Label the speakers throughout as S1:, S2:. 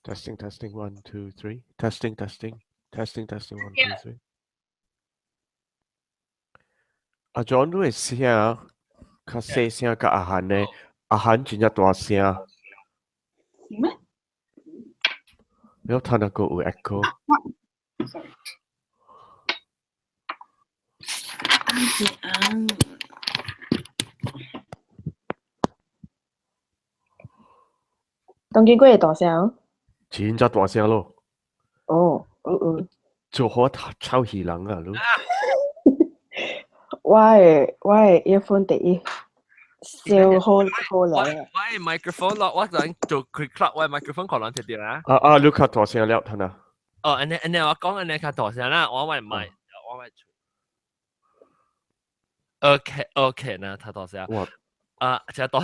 S1: Testing, testing, 1, 2, 3. Testing, testing, testing, testing, 1, 2, 3. 阿 John 都会声，较细声，甲阿涵呢，阿涵真正大声，
S2: 是咩？
S1: 了他那个有 echo。
S2: Sorry。當見過嘢大聲？
S1: 真正大聲咯，
S2: 哦，
S1: 做好臭戲人啊！咯，
S2: 我嘅 earphone 第一小好嚟啊！
S3: 喂 microphone 咯，我想做 quick clap，喂 microphone 可能貼掉啦。
S1: 你較大聲了，他那。
S3: 哦，安尼我講安尼較大聲啦，我咪。OK 呢，他大聲。
S1: 哇！
S3: 就大。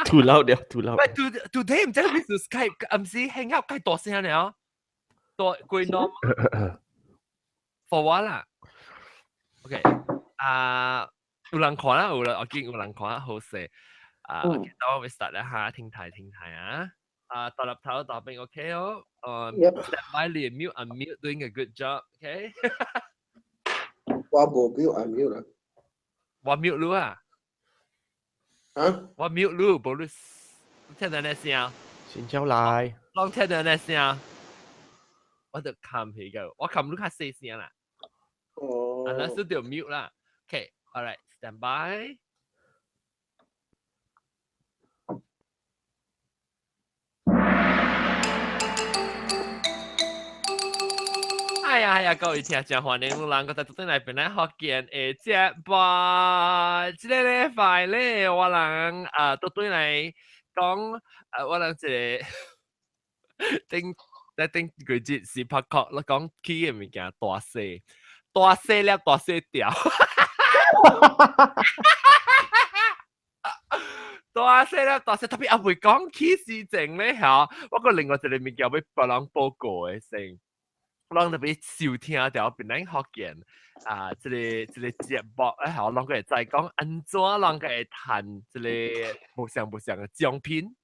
S1: too loud 了，too loud。
S3: 喂，today 唔知係咪 Skype，唔是 hang out 太大聲了，大貴喏。For 我啦。OK，有人看啦，我見有人看啦，好勢。OK，等我會 start 一下，聽題啊。獨立頭大兵 OK 哦。Step by 連 mute unmute doing a good job，OK。
S4: 我冇 mute unmute 啦。
S3: 我 mute 你啊？我 mute 你，冇你聽到那聲。
S1: 先招來。
S3: 當聽到那聲，我就冚起個，我冚你較細聲啦。哦。那是條 mute 啦。OK，all right，stand by。係啊，各位聽眾歡迎有人個在對來邊來學見嘅節目。這個禮拜咧，我人都對來講我人一個頂季節是拍確，我講起嘅物件大細了大細條。大細了大細，特別阿會講起事情咧嚇，我個另外一個物件要別人報告嘅先。讓特別收聽到邊嚟學見這個節目咧，好，讓佢再講安怎讓佢談這個無相嘅獎品。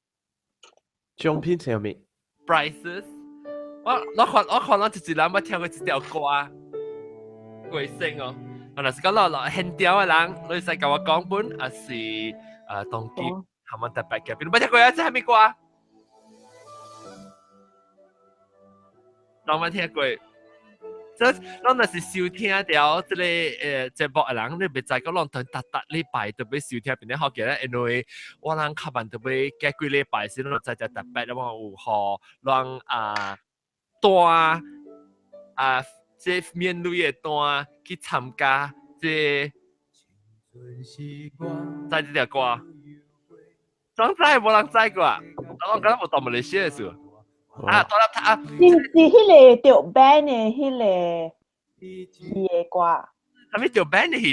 S1: 獎品係咩
S3: ？Prizes。我看到一人捌聽過一條歌，貴姓哦。我若是講落現條嘅人，你使甲我講本，還是當機他們特別嘅？邊捌聽過啊？這係咩歌？我冇聽過，咱若是收聽到這個節目嘅人，你別再講咱特禮拜特別收聽邊啲學嘅咧，因為我人較慢特別幾禮拜先，咱再特別我有互咱單即免費嘅單去參加即在這條歌，總之冇人知過，我覺得我到馬來西亞嘅時候。
S2: 是迄個着 band 嘅迄個嘅歌。
S3: 咩着 band 嘅戲？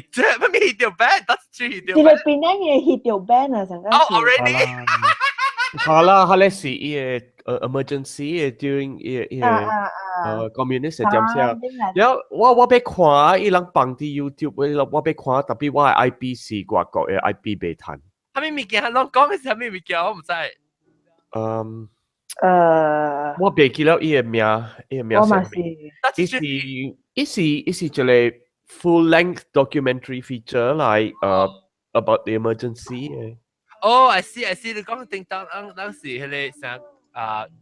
S3: 咩着 band？得住條。
S2: 是個邊個嘅戲着 band 啊？成個。
S3: Oh already。
S1: 好啦，佢咧是伊個emergency during 伊個communist 嘅點聲。然後我俾看伊人放啲 YouTube，我俾看，特別我係 IP 是外國嘅 IP 被彈。
S3: 係咪物件？攏講嘅是係咪物件？我唔知。
S1: 我袂記了伊個名，
S2: 我嘛是。
S1: 伊是一個 full length documentary feature 嚟about the emergency 嘅。
S3: 哦，I see，你講定當時迄個啥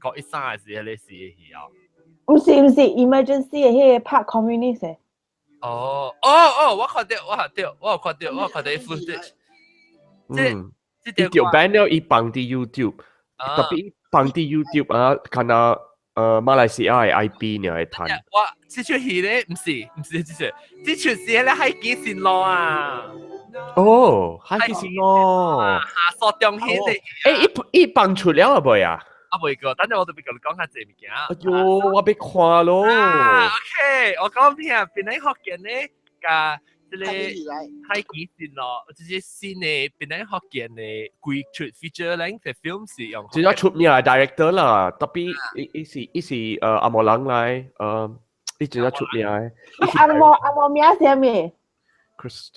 S3: 國一三還是迄個是戲哦？
S2: 唔是 emergency 嘅迄個拍 communist 嘅。
S3: 哦，我看到 footage。
S1: 伊條 band 了，伊放啲 YouTube，特別放啲 YouTube 啊，看到馬來西亞嘅 IP 呢嚟彈。
S3: 哇，這出戲咧唔是這出是迄個海基線路啊。
S1: 哦，海基線路。
S3: 下索中戲嚟。
S1: 伊放出了啊未啊？
S3: 未個，等陣我特別同你講下這物件。
S1: 哎呦，我俾看咯。
S3: OK，我講聽邊啲學見咧，甲這個海基線路，這些新嘅邊啲學見嘅幾出 feature length 嘅 film 是用。
S1: 最出名係 director 啦，特別伊是阿莫人嚟，伊最出名嘅。
S2: 阿莫名係咩？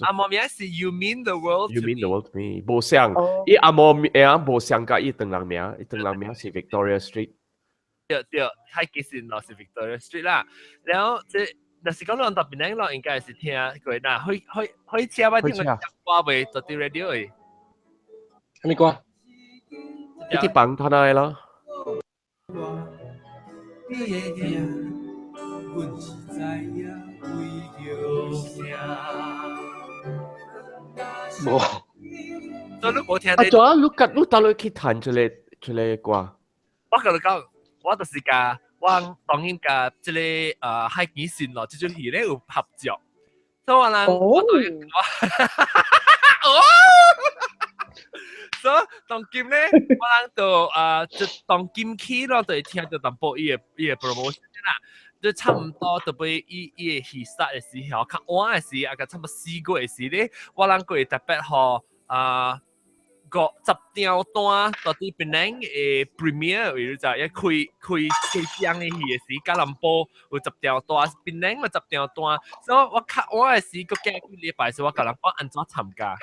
S3: 阿莫名是 You Mean the World
S1: You Mean the World to Me， 無相。伊阿莫名無相甲伊長人名，伊長人名是 Victoria Street。
S3: 對，太基線咯，是 Victoria Street 啦。然後即若是講兩度邊咧，咯應該是聽過嗱，開車咪聽個歌未？做啲 radio 誒。
S4: 咩歌？
S1: 呢啲棒他嚟咯。
S4: 冇。
S3: 所以你冇聽
S1: 啊，仲有你到底去彈出嚟歌？
S3: 我甲你講，我就是甲我當然甲即個海基線咯，即種戲咧有合作，所以我人我所以當今咧，我人就即當今期咯，就會聽到淡薄伊個 promotion 啦，就差唔多就俾伊個戲殺嘅時候，較晚嘅時，啊個差唔多4個嘅時咧，我人佢會特別互50條段到啲邊靚嘅 premiere，譬如就一開張嘅戲嘅時，加林波有10條段，邊靚咪10條段，所以我較晚嘅時，個幾禮拜時，我甲人講安怎參加。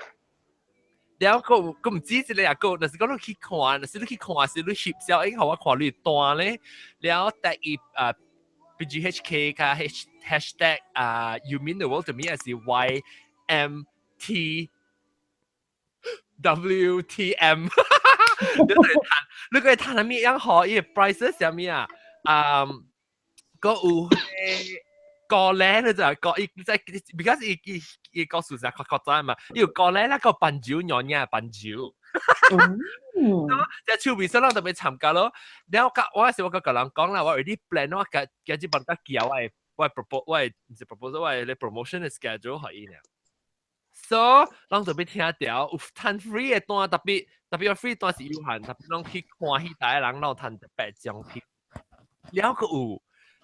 S3: 然後佢唔知即係個，但是講你去看，但是你去看是你翕相，應互我看你段咧，然後第一BGHK 加 hashtag You Mean the World to Me 係是 YMTWTM 你個睇下咩樣好，伊個 price 係咩啊？個有個咧，你就係個伊即係 because 伊個數字確實嘛，伊有個咧，那個笨酒樣嘢笨酒。即係超邊新郎特別參加咯。然後我嗰時我個人講啦，我 already plan 我嘅啲辦得叫我 propose 我唔是 propose 我你 promotion 嘅 schedule 可以呢。So 讓特別聽到有攤 free 嘅單，特別個 free 單是有限，特別讓去看戲大人讓攤特別獎品。然後佢有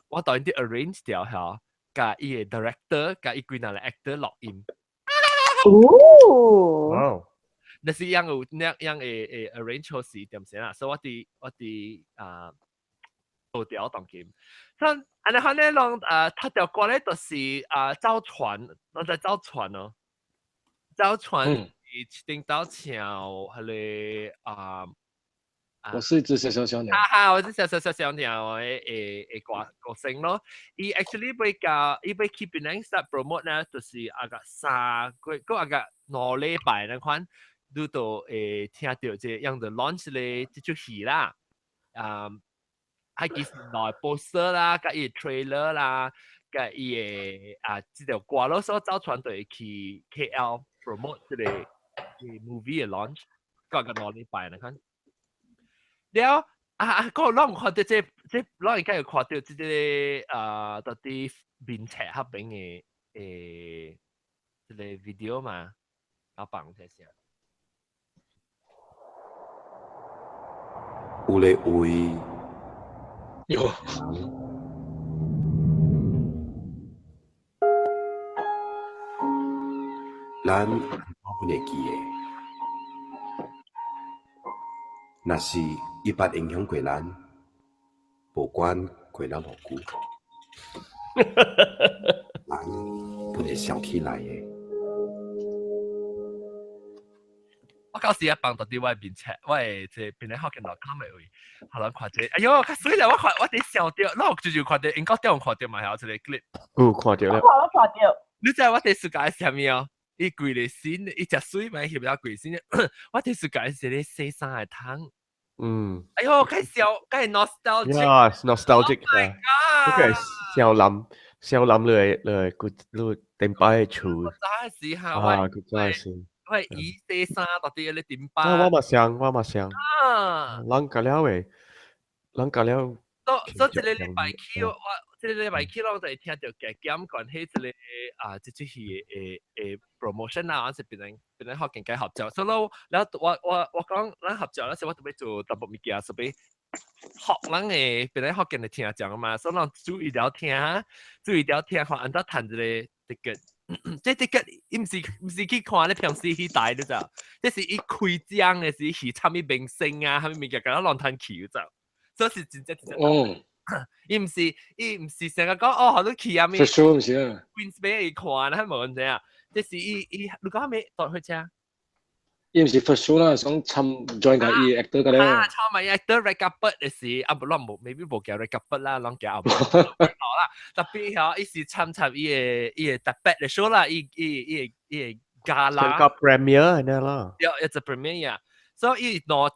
S3: 我當然啲 arrange 掉嚇，加伊個 director 加伊幾個 actor 錄音。
S2: 哦。
S3: 那是樣有誒 arrange 好時點先啦，所以我哋做掉當今。咁安尼可能讓他條歌咧就是造船，我在造船咯，造船是定到橋係
S4: 我是一隻小小鳥。
S3: 我是小鳥誒歌星咯。伊 actually 要 keep 邊 start promote 咧，就是個3個個2禮拜那款。你都會聽到這樣的 launch 咧，這出戲啦，係幾時來 poster 啦，甲伊 trailer 啦，甲伊個這條歌咯，所以造船隊去 KL promote 這個 movie 嘅 launch，個2禮拜你看，了個讓看到這讓應該有看到這個到啲面冊合邊嘅這個 video 嘛，我放一下。
S5: 有咧位
S4: 有
S5: 咱我不會記嘅，若是伊捌影響過咱，無管過了偌久，咱不會想起來嘅。
S3: 我嗰時一放到啲我面冊，我即係邊咧學見到 comment 位，可能看者，哎呦，較水啦！我哋笑掉，我就看到，應該點看到嘛？係一個 clip，
S1: 看到啦。
S2: 我看到。
S3: 你知我哋世界係啥物哦？伊貴咧先，伊隻水咪翕了貴先，我哋世界係咧洗衫嘅湯。哎呦，介笑，介
S1: nostalgic。Oh
S3: my
S1: god！呢個係少林เลย佢點擺喺厝。
S3: 嗰陣時候，
S1: 佢真係先。
S3: 喂，伊洗衫到底咧點擺？
S1: 我嘛想。人搞了誒，人搞了。
S3: 所以這個禮拜去，我這個禮拜去，我就會聽到嘅減關係這個這出戲嘅 promotion 啦，我是別人學緊嘅合作，所以然後我講咱合作嗰時，我特別做特別物件，所以學人嘅別人學緊嘅聽講嘛，所以咱注意了聽，看安怎談這個ticket。即係ticket，唔是去看你平時去睇你就，即是伊開張嘅時去參與明星啊，參與物件，咁樣亂彈去就。所以是真正。伊唔是成日講哦，好多去啊咩
S4: ？For sure 唔是啊。
S3: Queens Bay 去看，係冇人知啊。即是伊，你講咩？搭火車？
S6: 伊毋是 first show 啦，想參 join 個伊 actor 個咧。
S3: 參埋 actor red carpet 嘅時，啊，唔，maybe 冇叫 red carpet 啦，啷叫啊？啦，特別係伊是參伊特別嘅 show 啦，伊 gala。
S1: 個 premiere 呢啦。
S3: 一隻 premiere 呀，所以伊攞一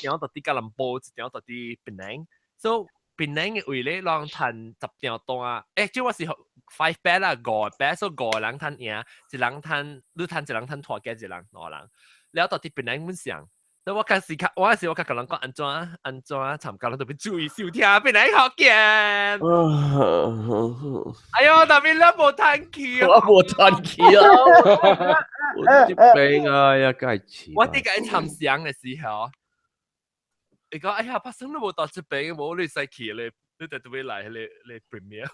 S3: 條到啲吉隆坡，一條到啲檳城，所以檳城嘅位咧，讓攤10條檔啊，即係是5 bet 啦，5 bet，所以5人攤贏，一人攤，你攤一人攤拖嘅，一人2人，แล้ว到啲檳城本上，所以我嗰時我甲人講安怎參加，特別注意收聽檳城學見。哎呦，特別你冇攤氣啊！
S1: 我冇攤氣啊！我啲病啊，呀，梗係似。
S3: 我啲嘅參詳嘅時候。你講哎呀，發生都冇到這邊，冇你使去你就會嚟你 premiere。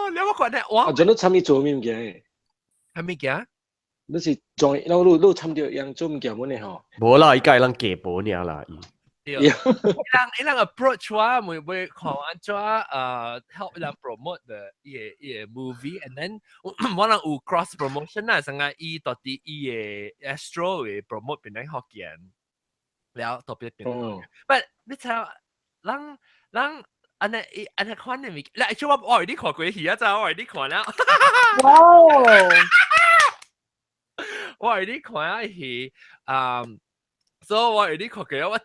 S3: 你有冇覺得哇？
S6: 啊，仲都參與做咩物件？
S3: 係咩嘅？
S6: 你是 join，然後你參到樣做物件乜嘢嗬？
S1: 冇啦，依家係人假保你啦。
S3: 伊人 approach 我，會看安怎help 人 promote 的伊個 movie，and then 我人有 cross promotion 啦，成個伊到底伊個 Astro 會 promote 邊啲學見，了特別邊啲。But 你知人安尼看嘅物，嗱，即我 already 看過戲啊，就我 already 看了。
S2: 哇！
S3: 我 already 看啊戲，所以我already 看過，我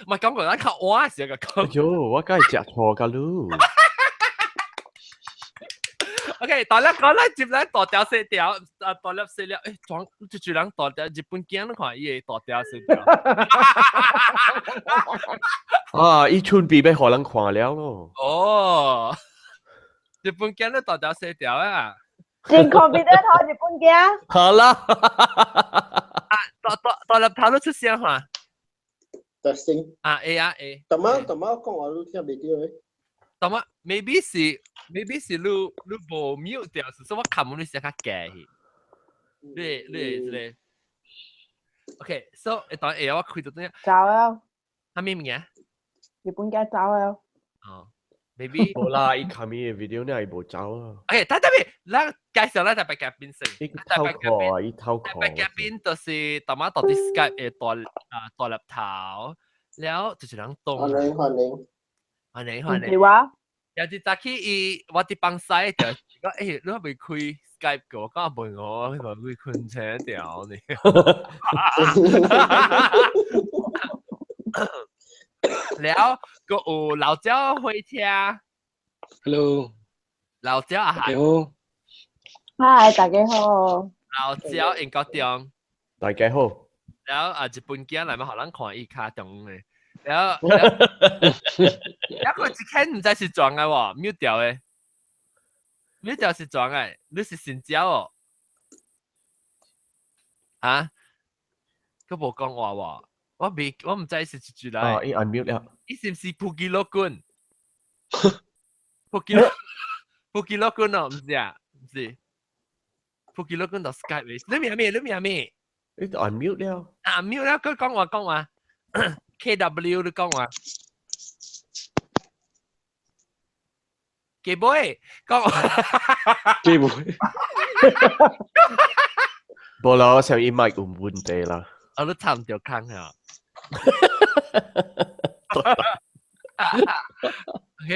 S3: 唔係感覺咱較晏時個講。
S1: 喲，我梗係食錯噶咯。
S3: OK， 大粒講咧，接咧大條細條，大粒細粒，裝住人大條，日本鏡都看伊大條細條。
S1: 啊，伊村邊俾可能看了咯。
S3: 哦，日本鏡都大條細條啊！
S2: 真 confident 睇日本鏡。
S1: 好啦。
S3: 大粒頭都出聲嘛
S4: ？Testing。
S3: 啊 A。
S4: 特媽講我都聽未到嘅。
S3: 特媽 maybe 是你無 mute 掉，所以我看唔到你聲較假去。你 OK， so 當然我開到點？
S2: 走啊！
S3: 係咩嘢？
S2: 日本鏡走啊！
S3: 哦 ，maybe
S1: 冇啦，伊看咩 video 呢係冇走啊。
S3: OK，但特別，咱介紹咱特別嘉賓先。
S1: 伊偷看啊，伊偷看。
S3: 特別嘉賓就是特媽到啲 Skype 嘅大粒頭，了就是人動。歡迎。
S2: 你話？
S3: 有啲早起伊我啲幫曬就講你可唔可以開 Skype 嘅？我講問我，佢話會困醒掉你。了個有老椒會聽
S6: ，Hello，
S3: 老椒啊，
S6: 你好，
S2: 嗨，大家好。
S3: 老椒英國中，
S1: 大家好。
S3: 了日本鏡嚟咪學人看伊卡中嘅，了佢一看唔知是裝嘅喎，mute 掉嘅，mute 掉是裝嘅，你是新椒哦，啊，佢冇講話喎。我唔知是一句嚟。
S1: 啊，伊 unmute 了。
S3: 伊是唔是普吉樂君？普吉樂君哦，唔是啊，唔是。普吉樂君到 Skype 嘅，你咩？
S1: 伊 unmute 了。
S3: 啊，mute 了，佢講話，KW 你講話。幾杯？講話。
S6: 幾杯？
S1: 冇啦，我想伊麥有問題啦。
S3: 我都差唔多坑啊。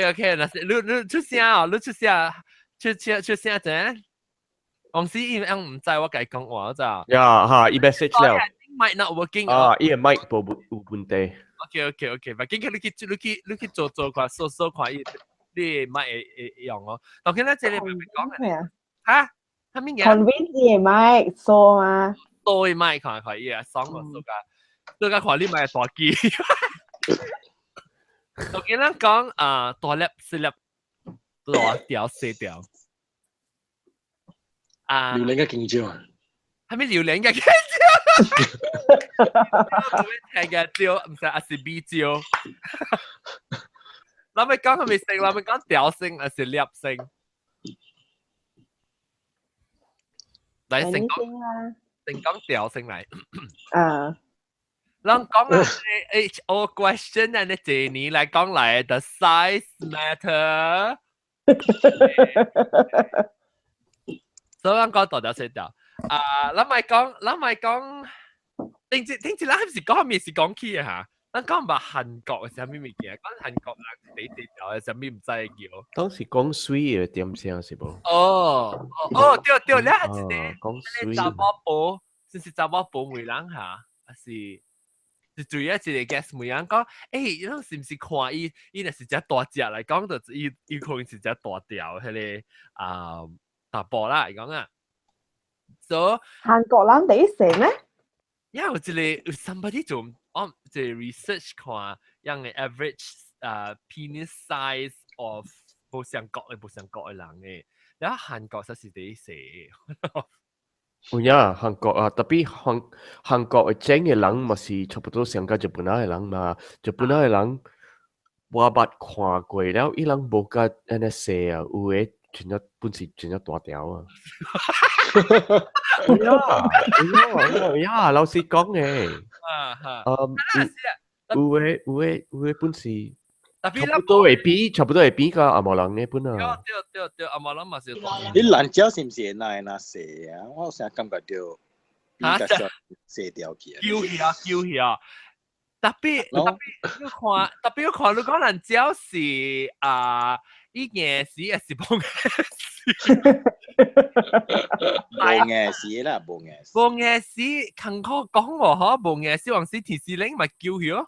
S3: OK， 那是你出聲哦，你出聲啫。我唔知伊唔知我計講話咋。
S1: 呀哈，伊 message 了。
S3: mic not working
S1: 啊，伊個麥冇有問題。
S3: OK， 唔緊你去做看，搜看伊麥會用哦。當然啦，這裡咪講嘅。嚇？係咩嘢
S2: ？Convince 嘅麥錯嘛？
S3: 對麥看伊啊，爽個數㗎。對個看你買大機，我見人講大粒、細粒、大條、細條，
S6: 榴蓮嘅勁椒啊，
S3: 係咪榴蓮嘅勁椒？聽嘅椒唔係係 B 椒，我咪講係咪性？我咪講調性還是粒性？嚟成講調性嚟。
S2: 啊。
S3: 咱講啊，HO question 啊，你這年嚟講嚟，the size matter 所以我講大條細條咱咪講，定住咱係唔是講面是講起嚇？咱講唔係韓國嘅啥物物件，講韓國人第一條嘅啥物唔知叫。
S1: 當時講水嘅點聲是無？
S3: 對，你係
S1: 講水。
S3: 查某婆，就是查某婆梅人嚇，是主要一個 guest 梅人講，你是唔是看伊若是只大隻嚟講，就伊可能是只大條，迄個大波啦嚟講啊。So
S2: 韓國人第一成咩？
S3: 有somebody 做即係 research 看，樣嘅 average penis size of 冇上國嘅人嘅，然後韓國實是第一成。
S1: 有呀，韓國啊，特別韓國嘅整嘅人嘛是差不多上個日本嘅人嘛，日本嘅人我捌看過了，伊人無甲安尼細啊，有誒真係本事真係大條啊！呀，老實講誒，有誒本事。差不多會比個阿毛人嘅本啊。
S3: 對，阿毛人嘛是。
S6: 你蘭椒是唔是那蛇啊？我成日感覺到比較少蛇條嘅。
S3: 叫佢，特別要看你講蘭椒是呢件事係是冇嘅事。
S6: 冇嘅事啦，冇嘅事。
S3: 冇嘅事，近我講喎，嗬，冇嘅事，黃絲提示你咪叫佢咯。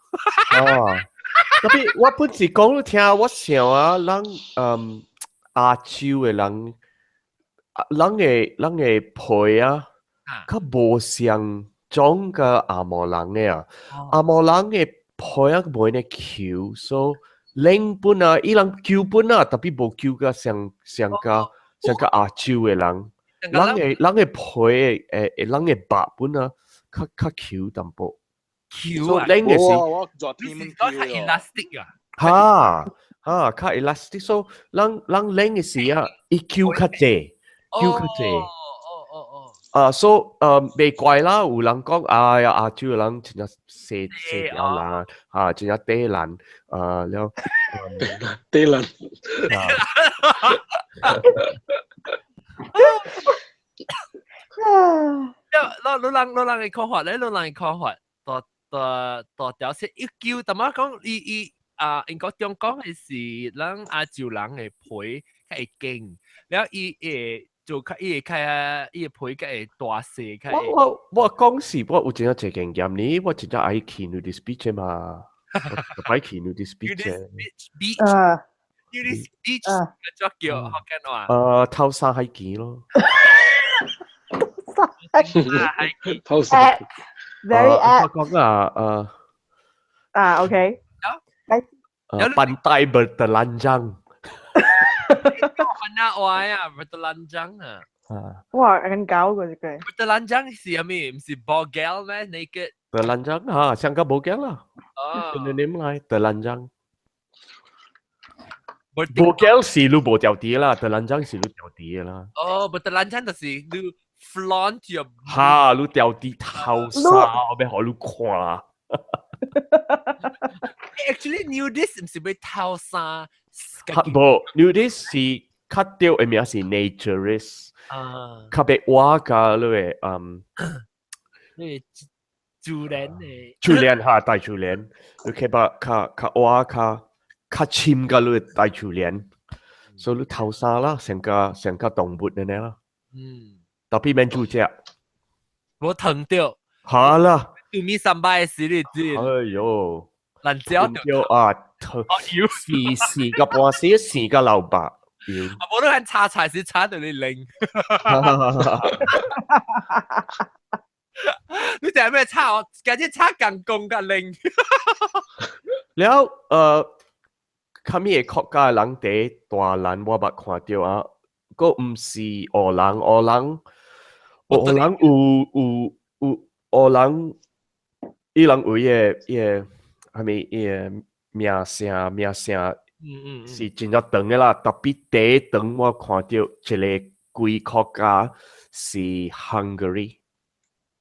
S1: 特別我本時講你聽，我想啊，咱亞洲嘅人嘅皮啊，較無像種個阿毛人嘅啊，阿毛人嘅皮啊冇呢翹，所以領本啊，伊人翹本啊，特別無翹個像個亞洲嘅人，人嘅皮人嘅白本啊，較翹淡薄。
S3: 橋啊！
S6: 我昨天
S3: 你是講係 elastic 啊？
S1: 較 elastic，所以人拎嘅時啊，伊翹較濟，所以袂怪啦。有人講哎呀，亞洲人真係細條人，真係低人，了
S6: 低人。
S3: 老人嘅看法咧，老人嘅看法，大條色一叫，但係講英國中講嘅是，咱亞洲人嘅皮較會勁，然後伊做較伊嘅皮較會大細，較會。
S1: 我講是，我有真係一經驗呢，我真係愛去 nudist beach 嘛，我愛去 nudist beach。nudist
S3: beach，個叫福建話。
S1: 偷沙海記咯。
S6: 偷沙。
S2: Very apt。
S1: 我講
S2: OK。
S1: pantai bertelanjang。Mana
S3: oai bertelanjang啊！
S2: 哇，咁搞嗰隻句。
S3: bertelanjang 是係咩？唔是 bogel 咩 ？naked
S1: telanjang像個 bogel 啦。synonym 嚟 telanjang。bogel 是你無條啲啦 ，telanjang 是你條啲啦。
S3: bertelanjang 就是你 flaunt your。
S1: 你條啲頭紗，我俾好你看。
S3: Actually nudist 唔是俾偷衫，
S1: 冇 nudist 是較掉嘅名是 naturist，較別畫㗎
S3: 你自然嘅，
S1: 自然嚇大自然，你可以把較畫較深㗎你大自然，所以你偷衫啦，成個動物嘅呢啦，特別免主隻，
S3: 我疼掉，
S1: 嚇啦，
S3: 對面上班嘅時你知，
S1: 哎呦。
S3: 爛椒
S1: 掉4個半小時個老白，
S3: 我都係擦柴是擦到你零，你淨係咩擦我？簡直擦更公嘅零。
S1: แล้ว佢咩國家人哋大人我捌看到啊，個唔是俄人伊人有嘢。係咪名聲是真係長嘅啦？特別第一長我看到一個貴國家是 Hungary。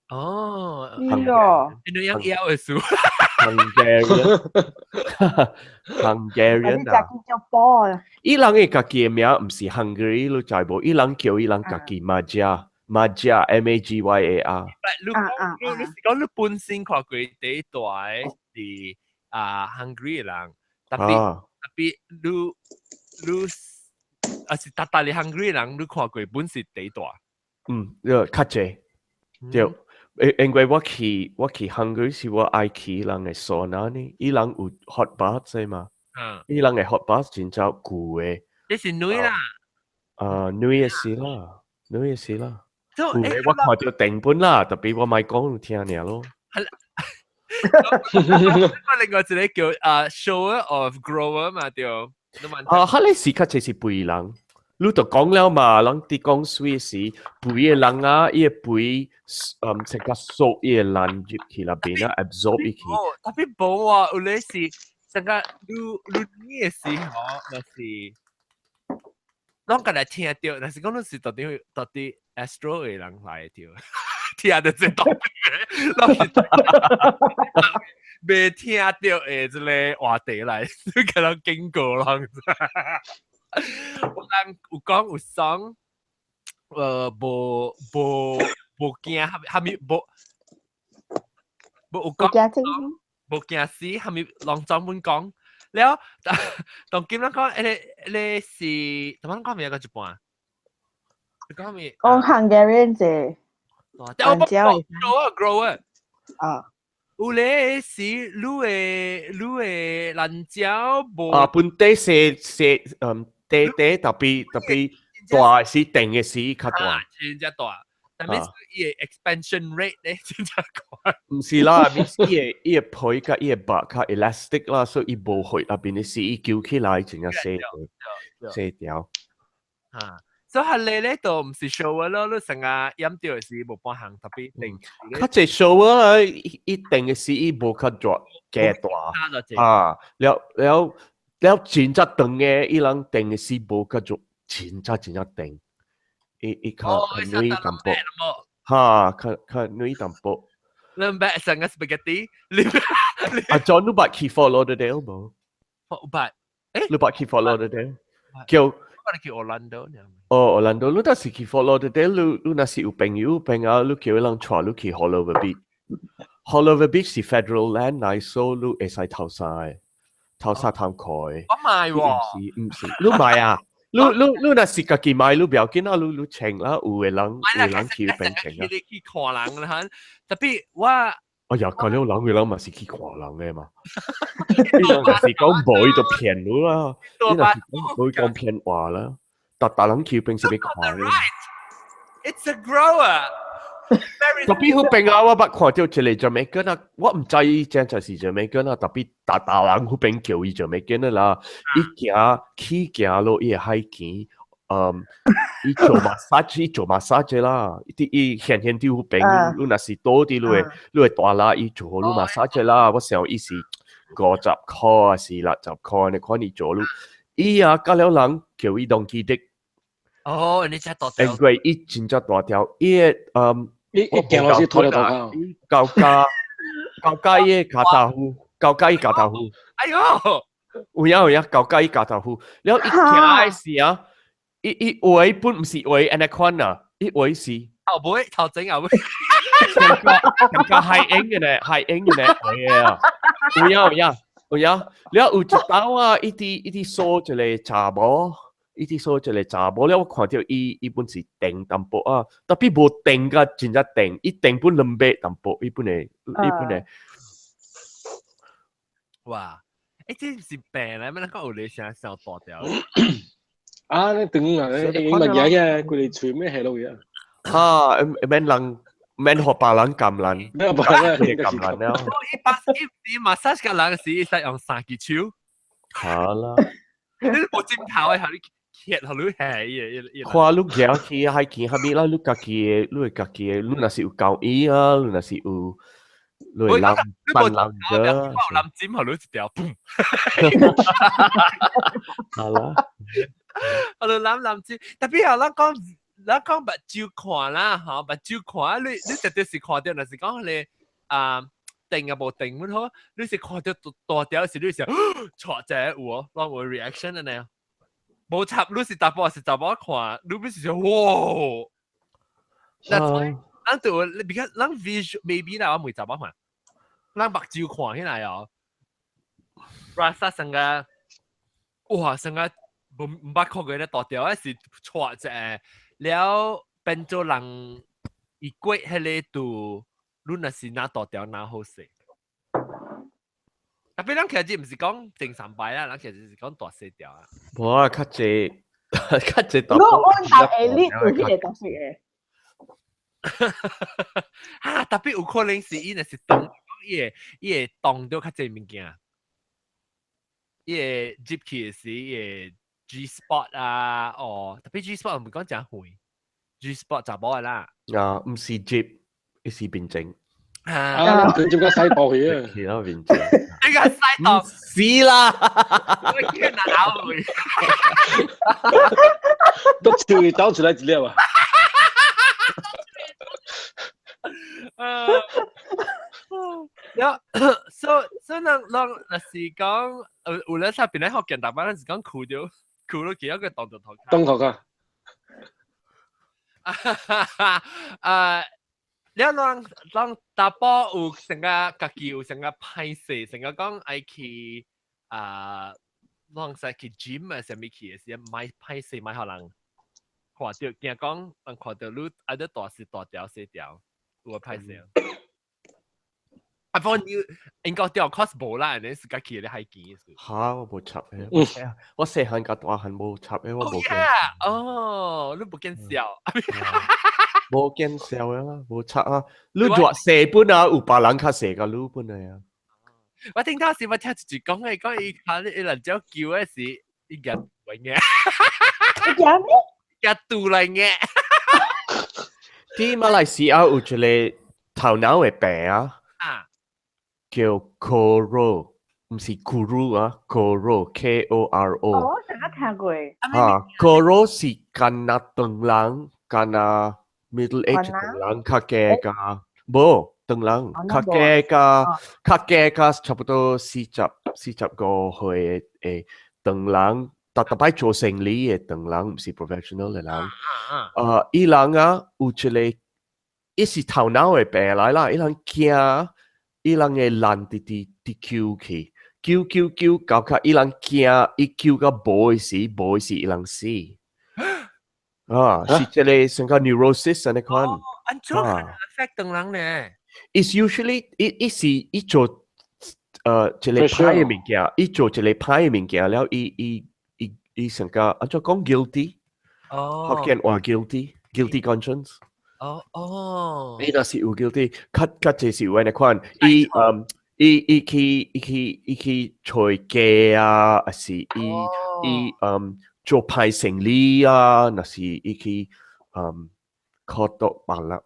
S2: 邊個？
S3: 你樣妖嘅書。
S1: Hungarian
S2: 啊，叫波啊，
S1: 伊人嘅家己嘅名唔是 Hungary，你知無？伊人叫伊人家己 Magyar Magyar。
S3: 你講你本身看過第一代是Hungary 人，特別你是特大嘅 Hungary 人，你看過本是第一代。
S1: 較濟對。因為我去 Hungary 是我愛去人嘅所那呢，伊人有 hot bath 啫嘛，伊人嘅 hot bath 真正舊嘅。
S3: 你是女啦？
S1: 女嘅事啦，女嘅事啦。舊嘅我看到定本啦，特別我咪講聽爾咯。
S3: 我另外一個叫shower of grower 嘛，對。
S1: 哈你是較濟是肥人。你就講了嘛，人哋講水時，肥嘅人啊，伊個肥，成個熟伊個人入去那邊啊 ，absorb 入去。
S3: 特別冇啊，有咧是成個你嘅時候，就是啷個來聽到，但是講你是到底 Astro 嘅人來條，聽到這道理，啷是未聽到嘅這個話題來，你可能經過啷。有人有講有爽，無驚，係咪無有講無驚死，係咪讓專門講？แล้ว當今咱講，你是點樣講咪一個一半？講咪
S2: 講 Hungarian 啫，grower 啊。
S3: 有咧是你嘅蘭椒無
S1: 本地是地特別大是定嘅是較大，
S3: 真正大。但係伊嘅 expansion rate 咧真正高。
S1: 唔是啦，伊個皮甲伊個白較 elastic 啦，所以伊無去那邊嘅是伊翹起來真正細條。
S3: 所以係你咧度唔是 show 咯，你成日飲掉嘅是無半行特別定。
S1: 較濟 show 啊，伊定嘅是伊無較大嘅大。了真正長嘅伊人定嘅是無較做真正定。伊較女淡薄，較女淡薄。
S3: 你唔係成個 spaghetti，
S1: John 你捌去 Fort Lauderdale 無？你捌去 Fort Lauderdale？叫
S3: 我哋叫 Orlando。
S1: Orlando，你若是去 Fort Lauderdale，你若是有朋友，你叫伊人帶你去 Haulover Beach。Haulover Beach 是 federal land 嚟，所以你會使偷曬探開。
S3: 我買喎，
S1: 唔是，你買啊？你若是家己買，你不要緊啊，你請啦，有嘅人去變請啊。
S3: 你去看人啦，特別我。
S1: 哎呀，咁樣人嘅人咪是去看人嘅嘛？你若是講冇就騙你啦，你若是講講騙話啦，大人去變是要看嘅。
S3: It's a grower。
S1: 特別好變啊！我捌看到一個 Jamaican 啊，我唔知伊真就是 Jamaican 啊，特別大人好變叫伊 Jamaican 啦，伊行落伊個海邊，伊做 massage 啦，伊顯啲好變，你若是多啲你會大啦，伊做好你 massage 啦，我想伊是50塊啊，是60塊，你看伊做你，伊啊加了人叫伊當基的。
S3: 哦，你真大條。
S1: 因為伊真正大條，伊
S4: 一行落去拖咗頭
S1: 高加伊加豆腐，高加伊加豆腐。
S3: 哎呦，
S1: 有呀，高加伊加豆腐。然後伊行時啊，伊位本唔是位 anaconda， 伊位是
S3: 頭整後尾，
S1: 成個海鷹嘅咧，係啊，有呀。然後有一刀啊，伊啲梳一個茶煲。伊啲所一個查某咧，我看到伊本是定淡薄啊，特別無定甲真正定，伊定本兩百淡薄，伊本嚟。
S3: 哇！這唔是病咧，咩？講有你成日大條。
S4: 啊，你等啊，你問嘢嘅，佢哋全咩係路嘢
S1: 啊？免學白人撳人，
S4: 咩白人
S1: 佢哋撳人啦。
S3: 一 massage 嘅人時，伊使用3隻手。
S1: 嚇啦！
S3: 你冇鏡頭嘅，你。看你
S1: 行去海邊下面啦，你家己嘅，你若是有教椅啊，你若是有，你會攬扮攬嘅，
S3: 攬尖後你一條，砰！
S1: 係啦，
S3: 我哋攬尖，特別係咱講目睭看啦，嚇目睭看，你絕對是看到，若是講你定啊無定咁好，你是看到大條時，你是錯者有哦，讓我 reaction 啊呢，冇插，你是大波是大波看，你不是說哇，嗱，咱就because 咱 visual maybe 啦，我唔大波看，咱目睭看起來哦，rasa 成個哇成個唔捌看過咧大條，係錯者，了變做人伊過迄個度。你若是拿大條拿好勢，特別咱其實唔是講正常擺啦，咱其實是講大細條啊。
S1: 無啊，較濟大
S2: 我答誒，你有迄個特色誒。
S3: 啊，特別有可能是伊若是動，伊會動到較濟物件，伊會接起時伊會 G spot 啊，哦，特別 G spot 唔係講真遠 ，G spot 就冇啦。
S1: 啊，唔是接。一時變整
S4: 佢做個西博去啊！
S1: 其他變整，
S3: 呢個西博
S1: 是啦，
S3: 我見到會，
S4: 都照你倒出來資料啊！
S3: 所以讓是講，有咧出邊咧學見大班，是講酷到幾多個動作頭卡？
S4: 動頭卡。
S3: 你讓大波有成個家己有成個歹勢，成個講愛去讓曬去 gym 啊，什麼去嘅時，買歹勢買互人看到，驚講人看到你愛得大是大條細條，有個歹勢。不過你應該掉 cost 無啦，你是家己咧海見嘅。
S1: 嚇，我冇插嘅，我細漢甲大漢冇插嘅，我冇見。
S3: 哦，你冇見笑。
S1: 冇見笑嘅啦，冇插啊！你話射本啊，有別人較射個你本嚟啊！
S3: 我聽到時我聽住講嘅，講伊下你人只叫嘅時，伊日嚟嘅。
S2: 有咩？
S3: 日度嚟嘅。
S1: 啲馬來西亞有一個頭腦嘅病啊，叫 Koro， 唔是 Guru 啊 ，Koro K-O-R-O。
S2: 我成日聽過。
S1: Koro 是干那長人，干那 middle age 長人，較嘅個，冇長人，較嘅個差不多40個歲嘅長人，特別做生意嘅長人，唔是 professional 嘅人。伊人啊，有一個，伊是頭腦嘅病來啦，伊人驚，伊人嘅爛啲叫去。叫，搞卡伊人驚，伊叫個無時伊人死。是一個成個 neurosis 呢款。
S3: 安怎可能 affect 等人呢？
S1: It's usually 伊做一個歹嘅物件，伊做一個歹嘅物件了，伊成個安怎講 guilty？福建話 guilty conscience。伊若是有 guilty，較濟是有呢款，伊去找假啊，還是伊做歹生意啊，若是伊去靠到別人啦，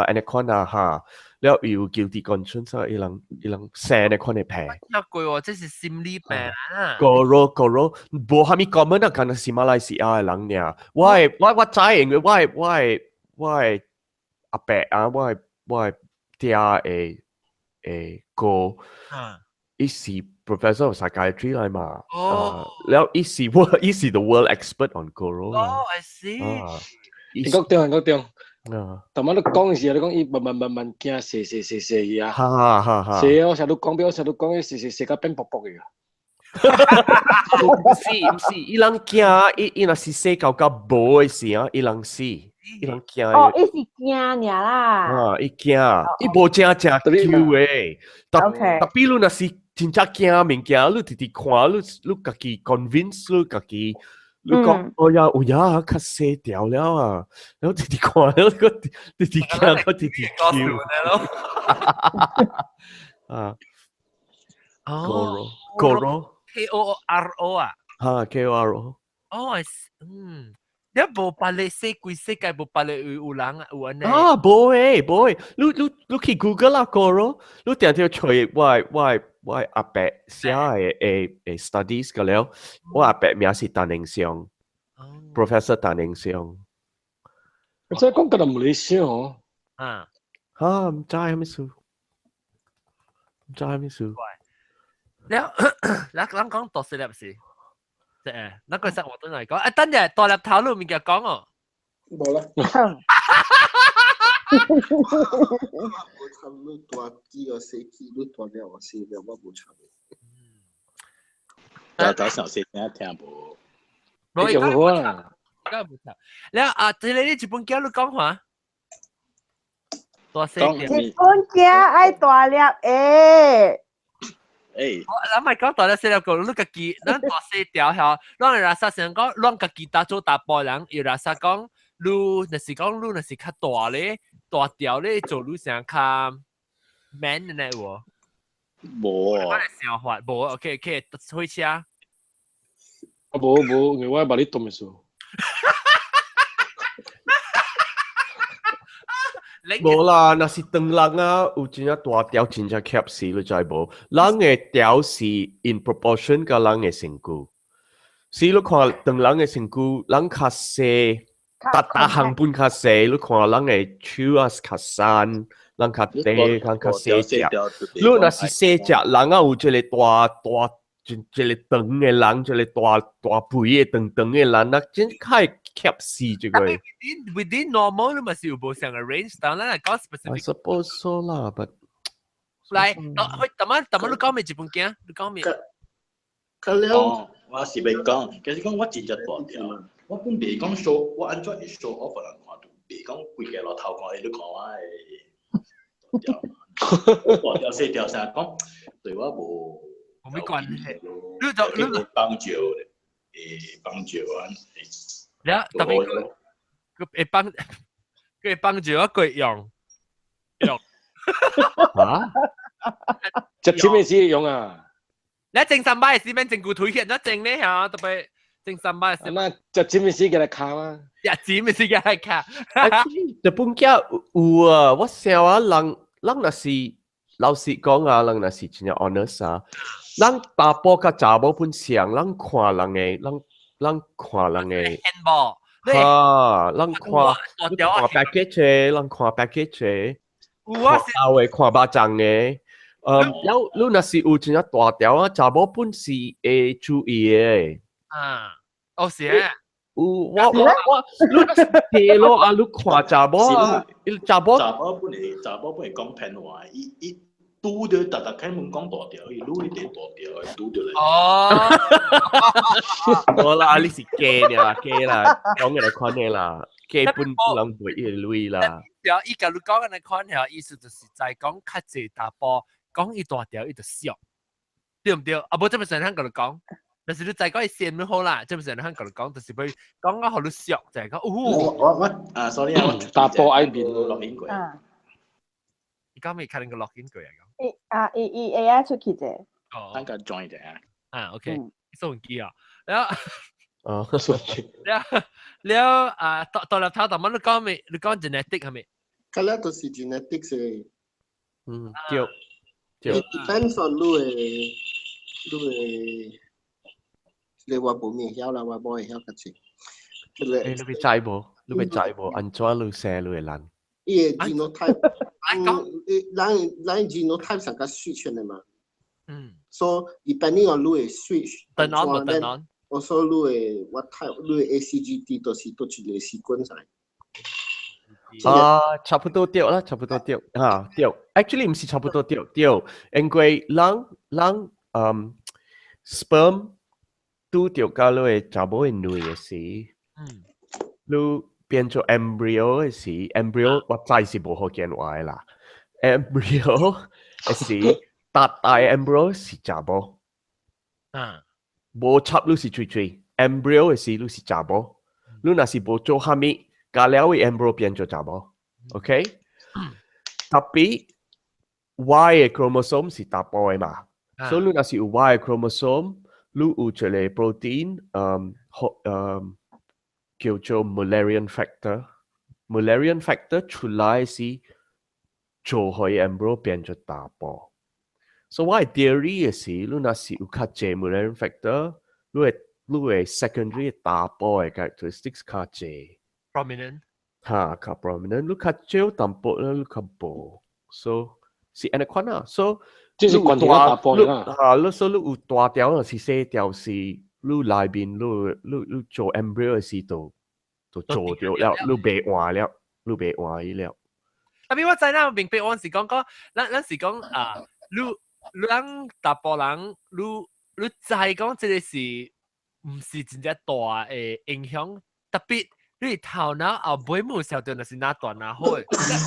S1: 安尼款啊哈，了有 guilty conscience 啊，伊人生呢款嘅病。
S3: 一句喎，這是心理病啊。
S1: 個無蝦米 common 啊，敢若是馬來西亞嘅人爾。我知，因為我阿伯啊，我爹嘅哥，伊是 professor of psychiatry 嚟嘛。แล้ว伊是 the world expert on Goro。I
S3: see。
S4: 英國對。但係你講嘅時候，你講伊慢驚射啊。射我成日都講伊射甲變薄薄嘅。
S1: 唔是，伊人驚，伊若是射到無嘅時啊，伊人死。伊人驚。
S2: 哦，伊是驚爾啦。
S1: 伊驚，伊無正叫誒。特別你若是真正驚物件，你直直看，你家己 convince 你家己。你講，有呀，較細條了啊，然後直直看，然後個直直驚，個直直叫。Goro
S3: K-O-R-O 啊。
S1: K-O-R-O。
S3: 你無別咧世界無別咧有人有安尼。
S1: 無，你去 Google 啦 Goro，你定定找我阿伯寫嘅studies 個了，我阿伯名是陳寧祥 ，Professor 陳寧祥。
S4: 即係講緊馬來西亞哦。
S1: 唔知係咩事？知咩事？
S3: แล้ว咱講大細粒是，即係，那個實我都嚟講，啊，等陣大粒頭路面嘅講哦，
S4: 冇啦。
S7: 我差唔多大幾個世紀都大了，我死了，我冇差。
S6: 大小細聽聽無。
S3: 冇
S4: 用好啊。
S3: 而家冇錯。แล้ว即係你日本叫你講話，大細
S6: 講
S3: 條。
S2: 日本家愛大粒誒。
S3: 咱咪講大粒細粒個，你家己，咱大細條嚇，咱嘅垃圾成講，咱家己打做大波人，有垃圾講，你若是講，你若是較大咧，大條咧，做你成較 man 嘅呢喎。
S6: 無
S3: 我嚟想法，無 OK，開車。
S4: 啊冇，我係把你凍嘅數。
S1: 冇啦，那是當人啊，有真正大條，真正夾死你知無？人嘅條是 in proportion 甲人嘅身軀。是你看當人嘅身軀，人較細，大項本較細，你看人嘅手啊較瘦，人較低，人較細隻。你若是細隻，人啊有一個大。一個長嘅人，一個大肥嘅長嘅人，那真係夾死這個。
S3: Within normal，你咪是有無上嘅 range，但係嚟講 specific。I
S1: suppose so 啦，but
S3: 嚟，你講咩日本鏡？你講咩？
S7: 咁了，
S6: 我是未講，其實講我真正大條，我本未講 show，我安怎一 show off 人看到，未講規個落頭看，你看我係大條細條成日講，對我無。
S3: 冇咩關係，
S6: 你幫助啊！
S3: 你特別佢會幫助我佢用，
S1: 嚇？
S4: 食錢咩事用啊？
S3: 你正三百係咩？正固腿血一正咧嚇，特別正三百係。
S4: 那食錢咩事嘅嚟靠啊？
S3: 日子咩事嘅係靠？
S1: 日本家有啊，我想啊，人若是老實講啊，人若是真係 honest 啊。咱大波甲查某本相，咱看人嘅，咱看人嘅，哈，咱看 package，咱看 package，看後嘅看巴掌嘅，有你若是有真正大條啊，查某本是會注意嘅。
S3: 啊，哦是。
S1: 我，你若是地咯啊，你看查某啊，查某
S6: 本嚟講平話，伊。拄着逐開門講大條，伊愈一大條，拄着嚟。
S3: 哦，
S1: 冇啦，你是假啦，講嘅嚟看嘅啦，假本人袂一類啦。
S3: 條伊甲你講嘅嚟看條意思就是在講較濟大波，講伊大條伊就俗，對唔對？啊，無這麼常通甲你講，但是你再講伊先咪好啦，這麼常通甲你講，就是要講啊，互你俗就係講，
S6: 我sorry 啊，
S4: 大波愛面
S6: 落面過。
S3: 你講咩？睇你個 login 句啊講。
S2: 伊 AI 出去啫。
S3: 哦。
S6: 等個 join 啫。
S3: OK，收唔機啊。然後。
S1: 哦，收機。
S3: แล้วตอนเราแต่มันก็ไม่ก็ genetic 係咪？
S7: 咁了都是 genetics 嘅。
S1: 對。
S7: It depends on 你話冇咩曉啦，話冇會曉嘅字。
S1: 你咪知無？安怎你寫你會爛？
S7: 伊個 genotype，咱 genotype 上個 switch 嘅嘛。So depending on 你嘅 switch，
S3: turn on 冇 turn on。also
S7: 你嘅 what type， 你嘅 ACGT 都是都一個時間晒。
S1: 差不多對啦，差不多對嚇對。Actually 唔是差不多對，因為人sperm 拄着甲你嘅查某嘅女嘅時，你變做 embryo 嘅時 ，embryo 我知是無好見話啦。embryo 嘅時，大 embryo 是查某，無插你是最 embryo 嘅時你是查某，你若是無做蝦米，加了嘅 embryo 變做查某 ，OK？特別 Y 嘅 chromosome 是大波嘅嘛，所以你若是有 Y 嘅 chromosome，你有一個 protein，叫做 Mullerian factor。Mullerian factor 出來是做佢 embryo 變做大波。所以我嘅 theory 嘅是，你若是有較濟 Mullerian factor，你嘅 secondary 大波嘅 characteristics 較濟。
S3: prominent。
S1: 較 prominent，你較少淡薄咧，你較無。So 是安尼款啊，所以
S4: 即是关键打波啦。
S1: 你所以你有大條還是細條是你內面你做 embryo 時就做掉了，你袂換了，你袂換伊了。
S3: 特別我知啦，明白我是講咱是講啊，你大波人，你知講這個是唔是真正大嘅影響，特別。你頭腦後尾冇時候就係哪段哪好嘅，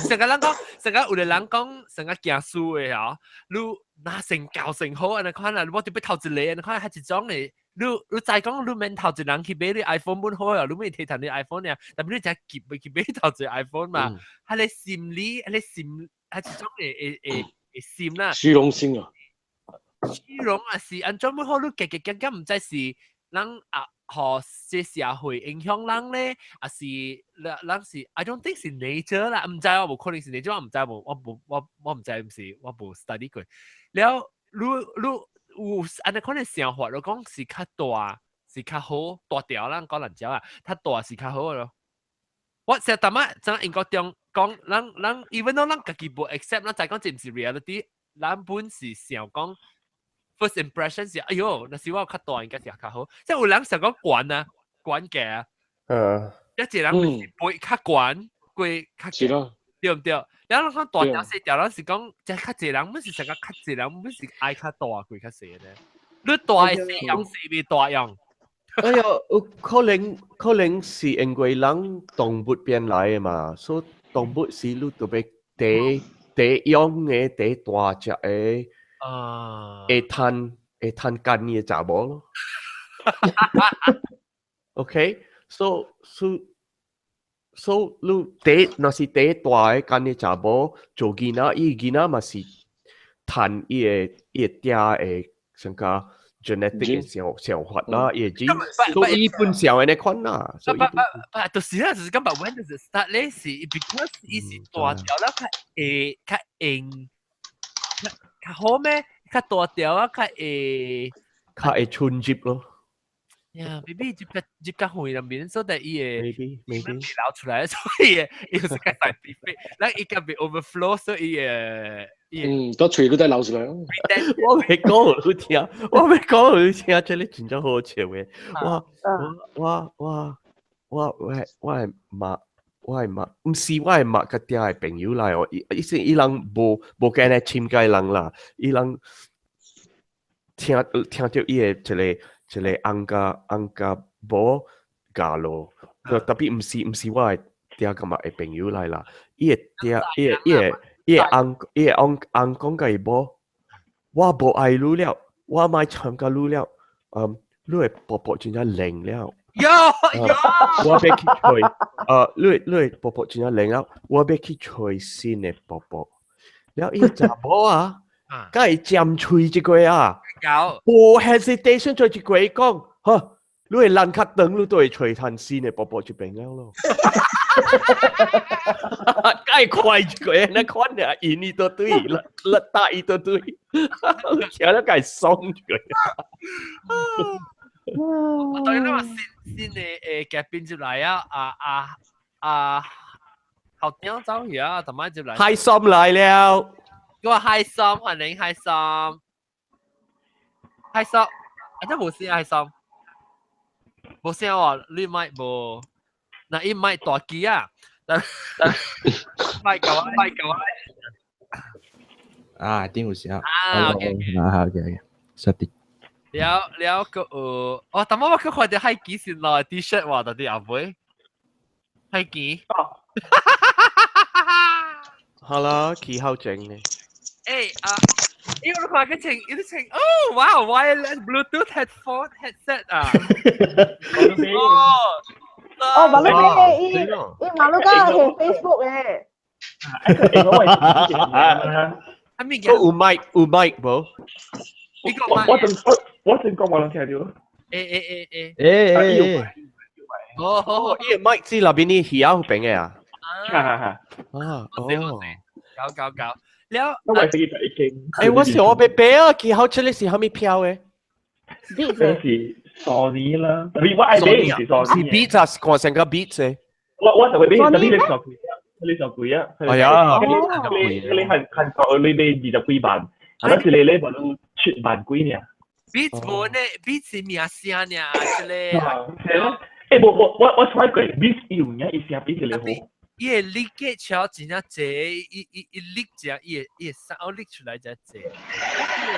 S3: 成個人講，成個有個人講，成個行書嘅嚇，你哪成教成好，你看啦，我特別頭一個，你看係一種嘅，你再講你免頭一人去買你 iPhone 本好啊，你免睇頭你 iPhone 呀，但係你就係去買頭一 iPhone 嘛，係你心理，係你心，係一種嘅心啦。
S4: 虛榮心啊！
S3: 虛榮啊是，按怎麼好你夾唔知是人啊。和這社會影響人咧，還是人是 I don't think 是 nature 啦，唔知我冇可能是 nature，我唔知我唔知唔是我冇 study 過。然後你有安尼可能想法，你講是較大是較好大條啦，講人講啊，較大是較好咯。我成日淡仔在英國中講，人 even though 人家己冇 accept，咱再講這唔是 reality，咱本是想講。First impression 是，哎呦，那時我較大應該是較好，即係有人想講管啊，管嘅啊，一個人背較管，背較嘅，對唔對？然後講大條細條，咱是講即係較濟人，唔是成個較濟人，唔是愛較大，背較細咧。你大細樣是未大樣？
S1: 哎呀，可能是因為人動物變來嘅嘛，所以動物是你特別第樣嘅第大隻嘅。會趁幹嘅查某咯。OK，so 你若是第大嘅幹嘅查某做囡仔，伊囡仔嘛是趁伊嘅爹嘅像個 genetic 嘅想法啦，伊嘅基，所以伊本上嘅呢款啦。
S3: 就是啦，就是講，but when does it start 咧？是 because 伊是大條啦，較硬。較好咩？較大條啊，較會
S1: 春接咯。
S3: 呀 ，maybe 接較遠入面，所以伊會
S1: maybe
S3: 流出來，所以伊是較大啲啡，嗱伊個被 overflow，所以
S4: 個喙都得流出來。
S1: 我未講你聽，我未講你聽，這裡真正好笑嘅。我係媽。我係默，唔是我係默個爹係朋友嚟哦。伊人無跟嚟簽介人啦，伊人聽到伊嘅一個翁家某嫁咯，特別唔是我係爹咁嘛係朋友嚟啦。伊嘅爹，伊嘅翁講個某，我無愛你了，我咪參加你了，你嘅婆婆真係靈了。我要去吹，你婆婆真係靈啊！我要去吹新嘅婆婆，然後伊查某啊，梗係尖吹一句啊，無 hesitation 做一句講，嚇，你係爛卡燈，你都會吹彈新嘅婆婆就變了咯。梗係快一句，那款啊，引伊都對，甩打伊都對，聽了梗係爽一句。
S3: 我當然話先嘅嘅變接嚟啊！後點走去啊？同埋接嚟。
S1: 開心嚟了。
S3: 我話開心，係你開心，開心，真冇事開心，冇事喎，你咪冇，嗱伊咪大機啊，咪夠
S8: 啊，點有事啊？
S3: 啊 ，OK，
S8: 實啲。
S3: 了個哦，但我看到海基先來 T-shirt 話到啲阿妹，海基。
S1: 好啦，幾好整呢？
S3: 因為我看個情，哦，哇 ，wireless Bluetooth headset 啊。
S2: 馬路嘅，伊馬路家係 Facebook 嘅。
S1: 有麥冇？
S9: 我正講我兩聽到。
S1: 哦，呢個麥知那邊啲魚好平嘅啊。
S3: 搞。了，
S9: 因為飛已經。
S1: 我想我俾啊，幾好出嚟是蝦米票嘅？
S9: 是 Sony 啦，特別我愛買是 Sony。
S1: 是 Beats 啊，看成個 Beats 嘅。
S9: 我就會買特別係 Sony。你十幾啊？
S1: 係啊，
S9: 你看到你俾20幾萬，啊，但是你咧無論出萬幾呢
S3: ？Beats 冇呢，Beats 名聲呢，即係。
S9: 係咯。誒，我 try 過 Beats 有呢，伊成比佢哋好。
S3: 伊會 leak 嘅超真正濟，伊 leak 只，伊會sound leak 出來只濟。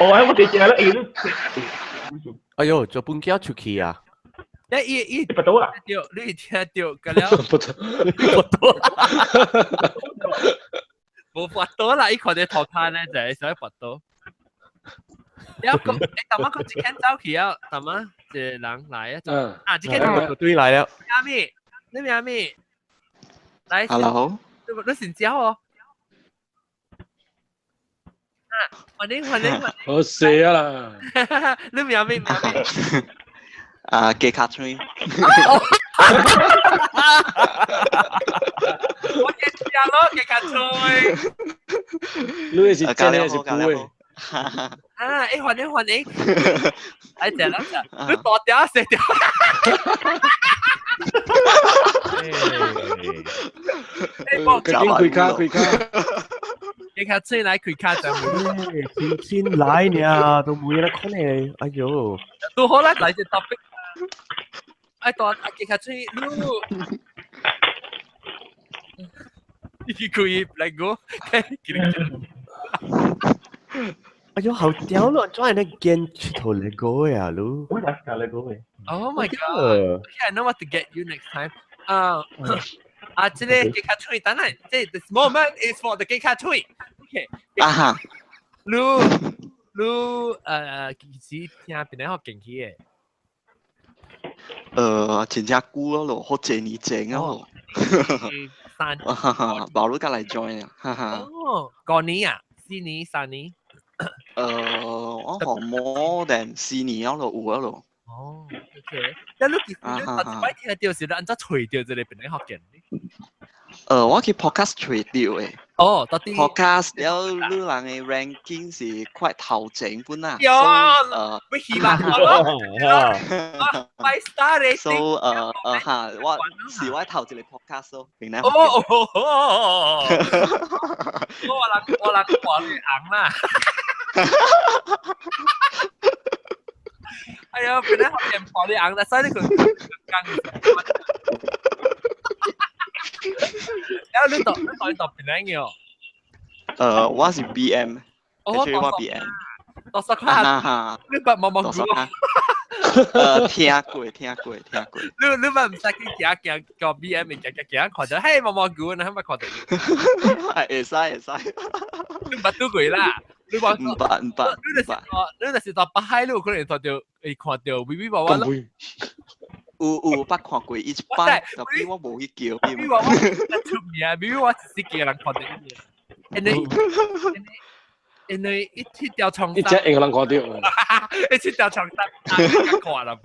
S9: 哦，我哋只係咧，
S1: 哎呦，做半膠出去啊！
S3: 伊
S9: 不到啊！
S3: 你聽到個了？
S4: 不到，
S3: 冇發到啦！伊看啲頭攤咧就係想發到。有個誒，頭媽佢只間走去啊，頭媽隻人嚟啊！啊，只間
S1: 對嚟了。
S3: 阿咪，你阿咪，嚟。
S10: Hello。
S3: 你先教我。啊，歡迎。
S4: 我死啦！
S3: 你阿咪。
S10: 啊，記卡吹。
S3: 我記下咯，記卡吹。
S4: 你是真係是攰。
S3: 啊，歡迎。哎，謝啦，你多條食條。
S4: 開卡。
S3: 記卡吹來開卡就。
S1: 先來呢，都冇嘢得講咧。哎呦，
S3: 都好啦，嚟隻 topic。哎，當記卡吹路。你可以來個，
S1: 哎呦，好屌咯！做人哋見出頭嚟個呀，咯。
S9: 我嚟嚟個嘅。
S3: Oh my god! Okay, I know what to get you next time. 即係記卡吹，等陣，即係 this moment is for the 記卡吹。Okay.
S10: 啊哈。
S3: 你其實聽邊個學勁啲
S10: 嘅？真正久咯，好幾年前咯。保羅家嚟 join 啊，哈哈。
S3: 哦，個年啊，4年、3年。
S10: 我學 more than 4年咯，有啊咯。
S3: 哦 ，OK。但你其實你頭先聽到時，你按照吹掉就你邊個學勁？
S10: 我去 podcast 吹掉嘅。
S3: 哦，到底
S10: podcast 了，你人嘅 ranking 是快頭前本啦。
S3: 有，我希望咯。5 star rating。So
S10: 我是我頭一個 podcast 咯，明唔明？
S3: 我話你硬啦。哎呀，邊咧學人破你硬啦，所以你佢更。你讀邊咧嘅？
S10: 我是 BM，我 BM。
S3: 讀實卡，你不冇估？
S10: 聽過。
S3: 你不唔使佢個 BM 嘅行看到，嘿冇估，你係咪看到？
S10: 會使。
S3: 你不都過啦？你話
S10: 唔捌。
S3: 你就是到北海，你有可能看到微娃娃咯。
S10: 有捌看過一班，但係我冇去叫。
S3: 微娃娃出名，微娃娃自己人看到因為一條條床單，
S4: 一隻英人看到，
S3: 一條床單，看啦噃。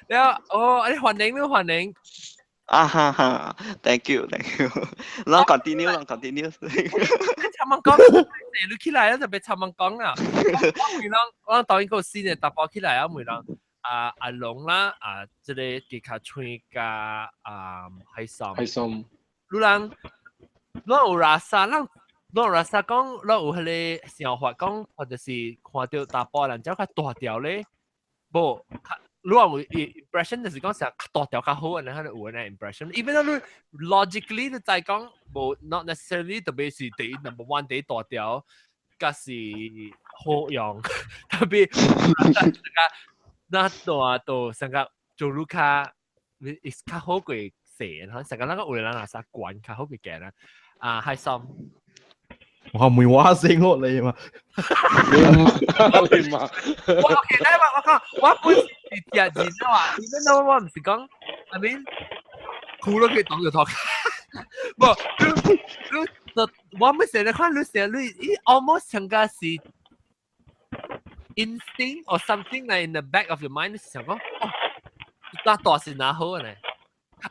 S3: แล้วอันนี้歡迎
S10: 啊哈哈 ，thank you，ลอง continue，你尋問
S3: 講，你起來咧就俾尋問講啦。我當然個先嘅答案起來啊，梅郎阿龍啦，即係記卡吹加海參。你人有rasa，有rasa講，你有迄個想法講，或者是看到大波人走較大條咧，無。你話會 impression 就是講成大條較好，然後你有呢 impression。even though 你 logically 你再講冇 not necessarily 特別是第一 number one 第一大條，嗰是好用。特別那大到成個做路卡 is 較好過細，然後成個那個有人拿啥管較好過嘅啦。海參。
S8: 我梅話聲我你嘛，
S4: 你嘛，
S3: 我講，我本是第二人啊，你們都我唔是講 ，I mean，哭都可以當住托，不，我唔成日看你成日你 almost 像個是 instinct or something like in the back of your mind， 你想講，哦，那大是哪好呢？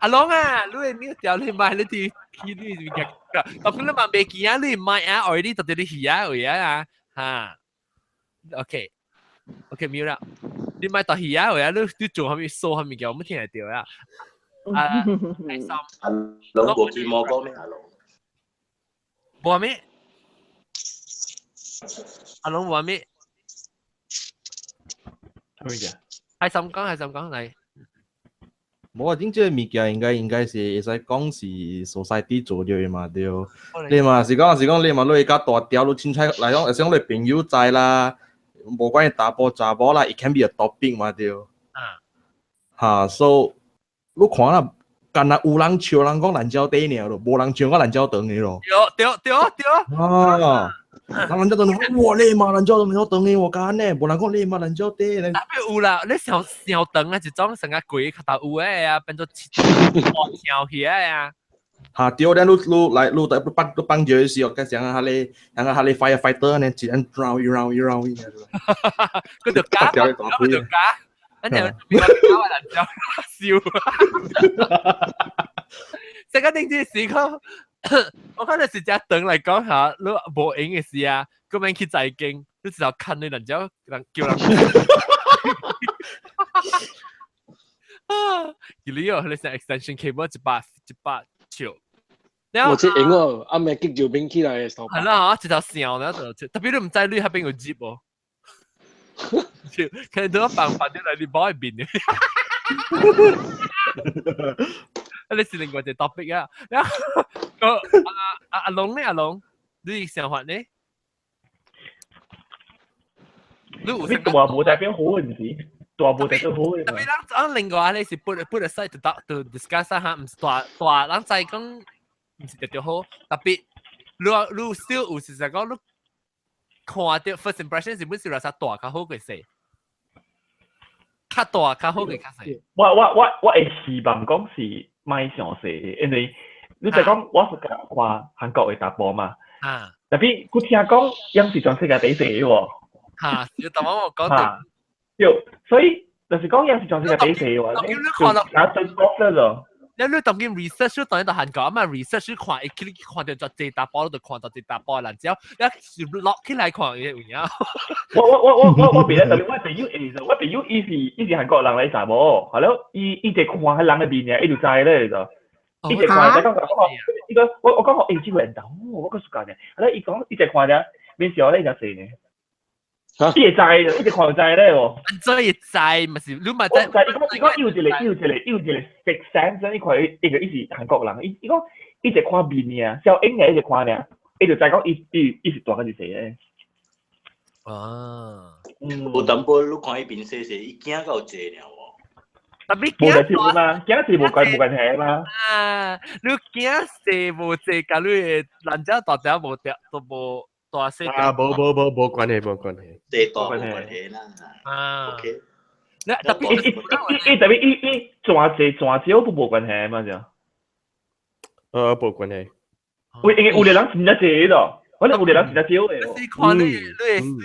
S3: 阿龍啊，你條你買你啲。你嘅，但係你問未見啊？你買啊 already 到底你係啊？會啊？嚇 ，OK， OK， mute 啦。你買到戲啊？或者你做下面數下面嘅，我冇聽得到呀。第三，
S6: 阿龍國基摩講咩？阿龍，
S3: 冇咩？阿龍冇咩？係三講嚟。
S8: 冇啊，點知物件應該是會使講是 society 做咗嘛對。你嘛是講你嘛攞而家大條攞凊彩嚟講，係講你朋友在啦，無關係打波查波啦 ，it can be a topic 嘛對。嚇，so 你看啦，干那有人笑人講蘭州地爾咯，無人笑講蘭州長嘅咯。
S3: 對。
S8: 啊！蘭州長，哇你嘛蘭州長嘅我講呢，無人講你嘛蘭州地咧。
S3: 特別有啦，你小長啊，一種成個鬼較頭有誒啊，變做跳起來啊。
S8: 嚇，對，咱來都幫住嘅時候，佢想下你 firefighter 呢，一陣 round。
S3: 佢條假，跟住邊個搞蘭州笑。成個定啲時候。我看你是只等嚟講下，你無影嘅事啊，咁樣去再經，你只要看你人家人叫人。叫你哦，你成 extension cable 一百triệu。
S4: 我即影喎，阿咪激住邊起來嘅手。
S3: 係啦嚇，一條線咧就，特別你唔知你喺邊個接喎。可能都要辦法啲嚟，你幫佢變嘅。你是另外一個 topic 啊。然後阿龍呢？阿龍，你想法呢？
S9: 你大冇代表好嘅唔是，大冇代表好嘅。
S3: 特別咱另外你是 put aside to discuss 下，唔是大咱再講唔是特別好，特別你 still 有時實講你看到 first impression 是本是來啥大較好過細，較大較好過較細。
S9: 我會希望講是買上細，因為你就講我是看韓國嘅打波嘛，特別我聽講央視全世界第四喎。
S3: 嚇，要同我講到，
S9: 所以就是講央視全世界第四喎，就打最高咧咯。
S3: 你當見 research 當然到韓國啊嘛 ，research 看一看到就直打波，就看到直打波啦，之後一落起來看嘅有影。
S9: 我別咧，特別我朋友誒，我朋友伊是韓國人嚟查無，係咯，伊直看喺人嘅面嘅，伊就知咧就。伊直看就講，伊個我講誒，呢個人懂，我個暑假嘅，係咯，伊講伊直看啫，面時候咧就死嘅。伊會知，一直看就知咧喎。
S3: 所以知，咪是你咪知。
S9: 伊講有一個食聲真，伊看伊個伊是韓國人，伊講伊直看面嘅，小英嘅一直看嘅，伊就知講伊是大個就死嘅。
S3: 啊，
S6: 有淡薄你看伊邊細細，伊驚到濟了喎。
S3: 特別
S9: 冇得接嘛，驚是冇關係嘛。
S3: 啊，你驚細冇濟，假如人家大隻冇得都冇。大細
S1: 啊，冇關係，冇關係。
S6: 最多冇關係啦。
S3: 啊
S6: ，OK。
S3: 特別
S9: 特別伊轉少都冇關係嘛就。
S1: 冇關係。
S9: 喂，有啲人真係濟咯，可能有啲人真係少嘅。
S3: 你看你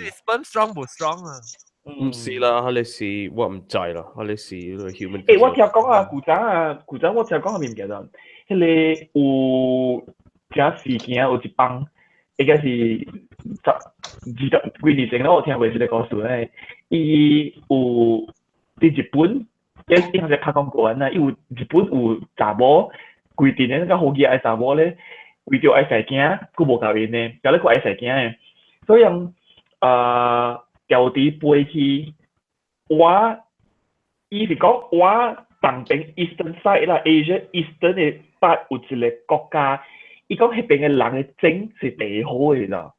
S3: sperm strong 唔 strong 啊？
S1: 唔是啦，你是我唔知啦，你是 human。
S9: 誒，我聽講啊，古仔我聽講係唔記得，迄個有隻事件有一幫。應該是幾年前咯，我聽衛視嘅故事咧，伊有喺日本，伊係拍廣告啊，伊有日本有查某規定咧，個好嘢愛查某咧，為咗愛曬囝，佢無夠因咧，搞咧佢愛曬囝嘅，所以調啲飛去，伊是講我東邊 Eastern side 啦 ，Asia Eastern 嘅北有一個國家。伊講迄邊嘅人嘅整是第好嘅啦，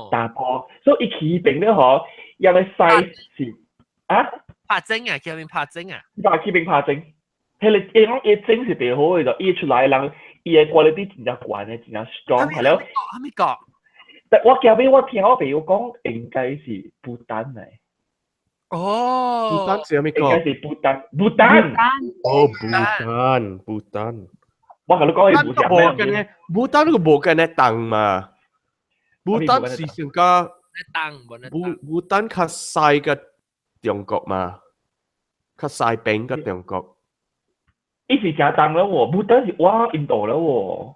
S9: 打波，所以伊起邊咧嗬，人嘅 size 是啊，
S3: 拍整啊，叫邊拍整啊，
S9: 起邊拍整，係你伊講伊整是第好嘅啦，伊出來人伊嘅 quality 真正懸嘅，真正 strong 係咯。
S3: 係咪講？
S9: 但我後尾我聽我朋友講，應該是不丹嚟。
S3: 哦，
S1: 不丹是咩講？
S9: 應該是不丹。
S1: 哦，不丹。
S9: 我同你講係
S1: 不丹個冇嘅呢檔嘛，不丹是上加不丹較細嘅中國嘛，較細邊嘅中國。
S9: 伊是正檔啦喎，不丹是哇印度啦喎，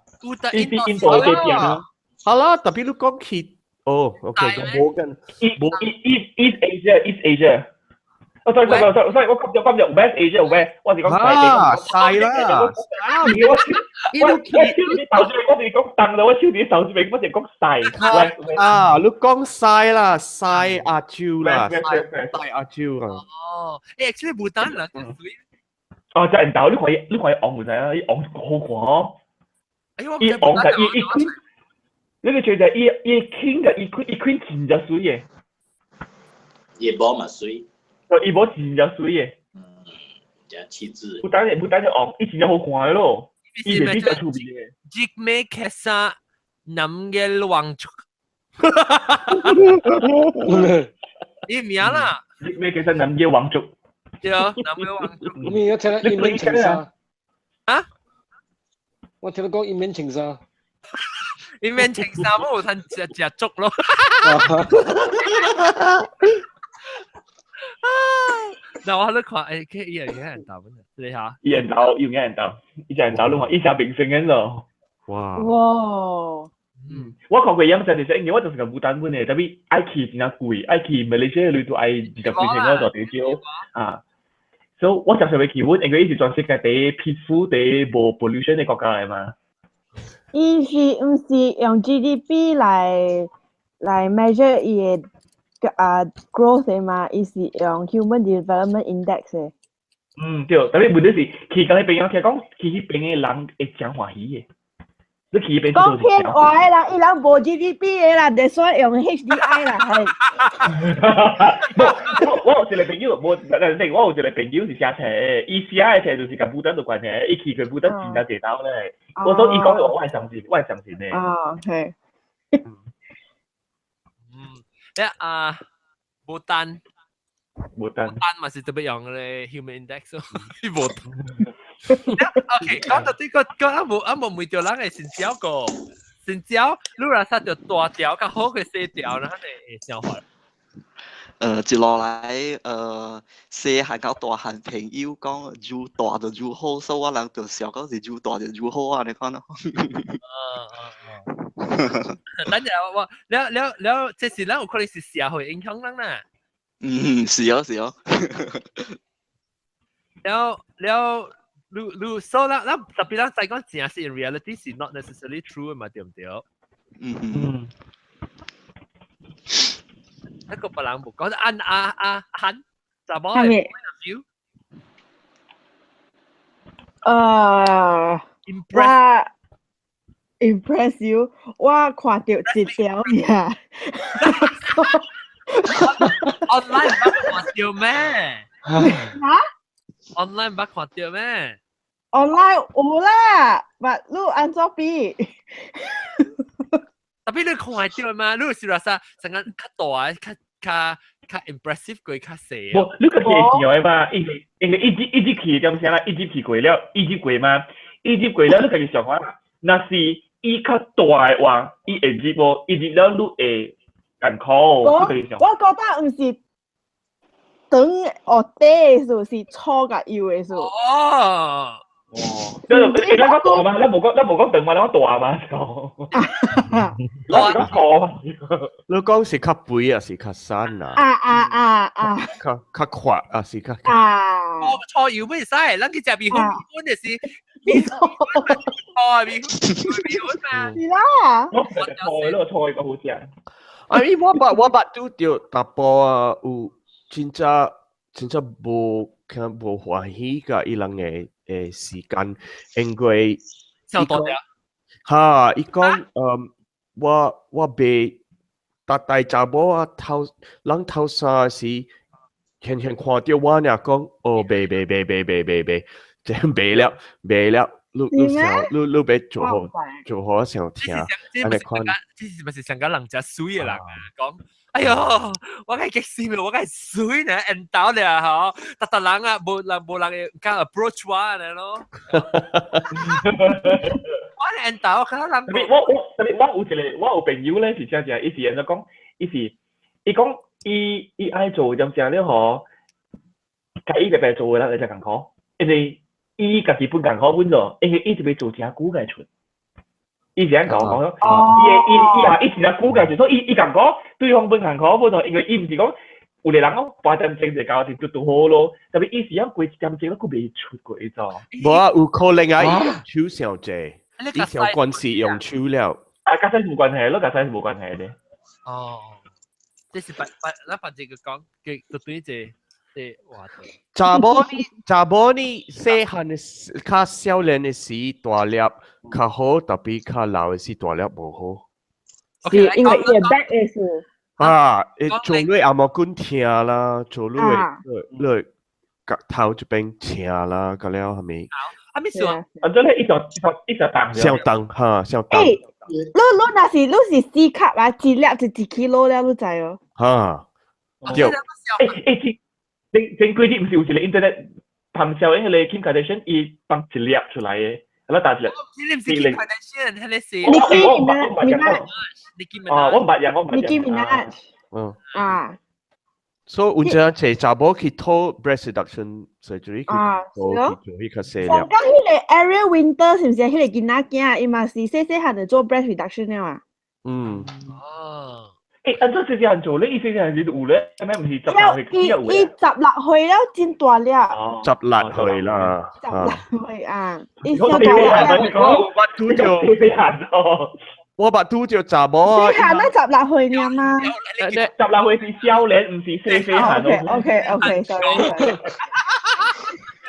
S9: 伊是印度嘅邊啊。
S1: 好啦，特別你講起哦，OK，咁冇跟
S9: East Asia。哦，sorry，我講咗 West Asia，我係講
S1: 細啦，
S9: 我超啲手指，我哋講凳啦，我超啲手指，我哋講細。
S1: 你講細啦，細亞洲啦，細亞洲啊。
S3: 哦，actually 牡丹啦，
S9: 哦，就係豆，你可以昂唔使啊，昂好狂。
S3: 哎，我
S9: 昂就一呢個最就一傾就一傾錢就水嘅，
S6: 也冇嘛水。
S9: 一波錢就水嘅。
S6: 真氣質。
S9: 牡丹就昂，以前就好狂嘅咯，以前比較出名嘅。
S3: Jigme Kesa 南嘅王族。你名啦
S9: ？Jigme Kesa 南嘅王族。
S3: 對啊，南嘅王族。
S4: 你而家聽得一面情殺
S3: 啊？
S4: 我聽到講一面情殺。
S3: 一面情殺，我睇隻粥咯。嗱，我喺度看，佢一人豆，你下。
S9: 一人豆，一人豆，你話一下明星嘅咯。
S1: 哇！
S9: 我看過樣真係，因為我就是個牡丹本嘅，但係愛去真係貴，愛去馬來西亞裏都愛20幾千嗰度地少啊。所以我就想去揾，因為伊是全世界第一 peaceful、第一無 pollution 嘅國家嚟嘛。
S2: 伊是唔是用 GDP 來 measure 伊嘅growth 嘅嘛？伊是用 Human Development Index 嘅。
S9: 對，但係問題是，去嗰啲邊其實講去嗰邊嘅人會真歡喜嘅。你去嗰邊
S2: 講偏話嘅啦，伊人無 GDP 嘅啦，就所以用 HDI 啦，係。
S9: 我有一個朋友，我有一個朋友是寫冊，伊寫嘅冊就是甲牡丹有關係，伊去佢牡丹真係多咧。我都伊講我係相信咧。
S2: 哦，係。
S3: 牡丹咪是特別用嘅 human index 咯，牡丹。OK， 講到呢個冇每條人係成少個，成少你話殺條大條較好嘅細條，然後你消化。
S10: 接落嚟細係較大漢朋友講越大就越好，所以我人就小講是越大就越好啊！你講咯。
S3: 等陣我了，這是咱有可能是社會影響人啦。
S10: 是哦。
S3: 了，所以咱特別咱再講正是 in reality 是 not necessarily true 嘛，對唔對？一個別人冇講，韓怎麼係
S2: impress you， 我看到一條呀。
S3: online 捌看到咩？online 捌看到咩
S2: ？online 有啦，但你安怎比？
S3: 特別你看到嘛？你有時話啥？成個較大、較 impressive 過較細。
S9: 冇，你個係時候嘛？因為一直去點先啦，一直去過了，一直過嘛，一直過了，你家己想下，那是伊較大嘅話，伊會直無，一直了你會艱苦。
S2: 我覺得唔是等學低數，是初甲要嘅數。
S9: 你講大嘛？你冇講等嘛？你講大嘛？你講錯。
S1: 你講是較肥啊，是較瘦啊？較闊啊，是較。
S3: 錯要咩使？咱去食米粉就是米粉嘛。
S2: 是啦。
S9: 我食錯咯，錯個好食。
S1: 我捌拄着淡薄啊，有真正無歡喜甲伊人嘅時間，因為伊講我被大查某啊人頭三時，輕看到我呢講賣，這賣了，你別做好想聽，安尼看。
S3: 這是咪是香港人真水嘅人啊？講，哎呦，我係激死了，我係水呢，引導你啊，嗬，特人啊，冇人敢 approach 我呢咯。我係引導，可能人。
S9: 我有朋友咧是真正，伊是人講，伊講伊愛做點正咧嗬，甲伊特別做嘅人就艱苦，因為伊家己本艱苦本咗，因為伊特別做正久嘅出。以前講講咯，以前嘅估計就說伊咁講，對方本行可本來因為伊唔是講有啲人講八點鐘就搞掂就都好咯，特別伊時間過一點鐘都未出過一種。
S1: 冇啊，有可能啊，伊用手上啫，伊條關係用手了。
S9: 甲西冇關係咯，甲西冇關係嘅。
S3: 哦，即是咱把這個講嘅對這話題。
S1: 查某呢細漢嘅較少年嘅時大粒較好，特別較老嘅時大粒無好。
S2: 是因為伊嘅 back 嘅事。
S1: 做女阿莫管疼啦，做女角頭一邊疼啦，咁了係咪？
S3: 咩事啊？
S9: 真係一隻當。
S1: 相當嚇，相當。
S2: 你那是 C 級啊，一粒就1 kilo 了，你知哦？
S1: 嚇，
S9: 對。前幾日唔是有一個 internet 談笑嘅，迄個 Kim Kardashian 伊放一粒出來嘅，係啦，打一粒。
S3: 你唔是 Kim Kardashian，係你是。
S9: 我唔捌人。
S2: Nicki Minaj。
S1: 所以有陣係查某去做 breast reduction surgery， 佢做較細粒。
S2: 上講迄個 Ariel Winter 是唔是迄個囡仔囝？伊嘛是細漢就做 breast reduction 了啊？
S3: 哦。
S9: 按照細漢做咧，伊細漢是有咧，咩唔是16歲先有嘅？
S2: 伊16歲了，真大粒。
S1: 16歲啦。
S2: 16歲啊！伊
S9: 小
S2: 大
S1: 我把拄着查某啊！
S2: 細漢都16歲了嘛
S9: ？16歲是少年，唔是細漢咯。
S2: OK，sorry。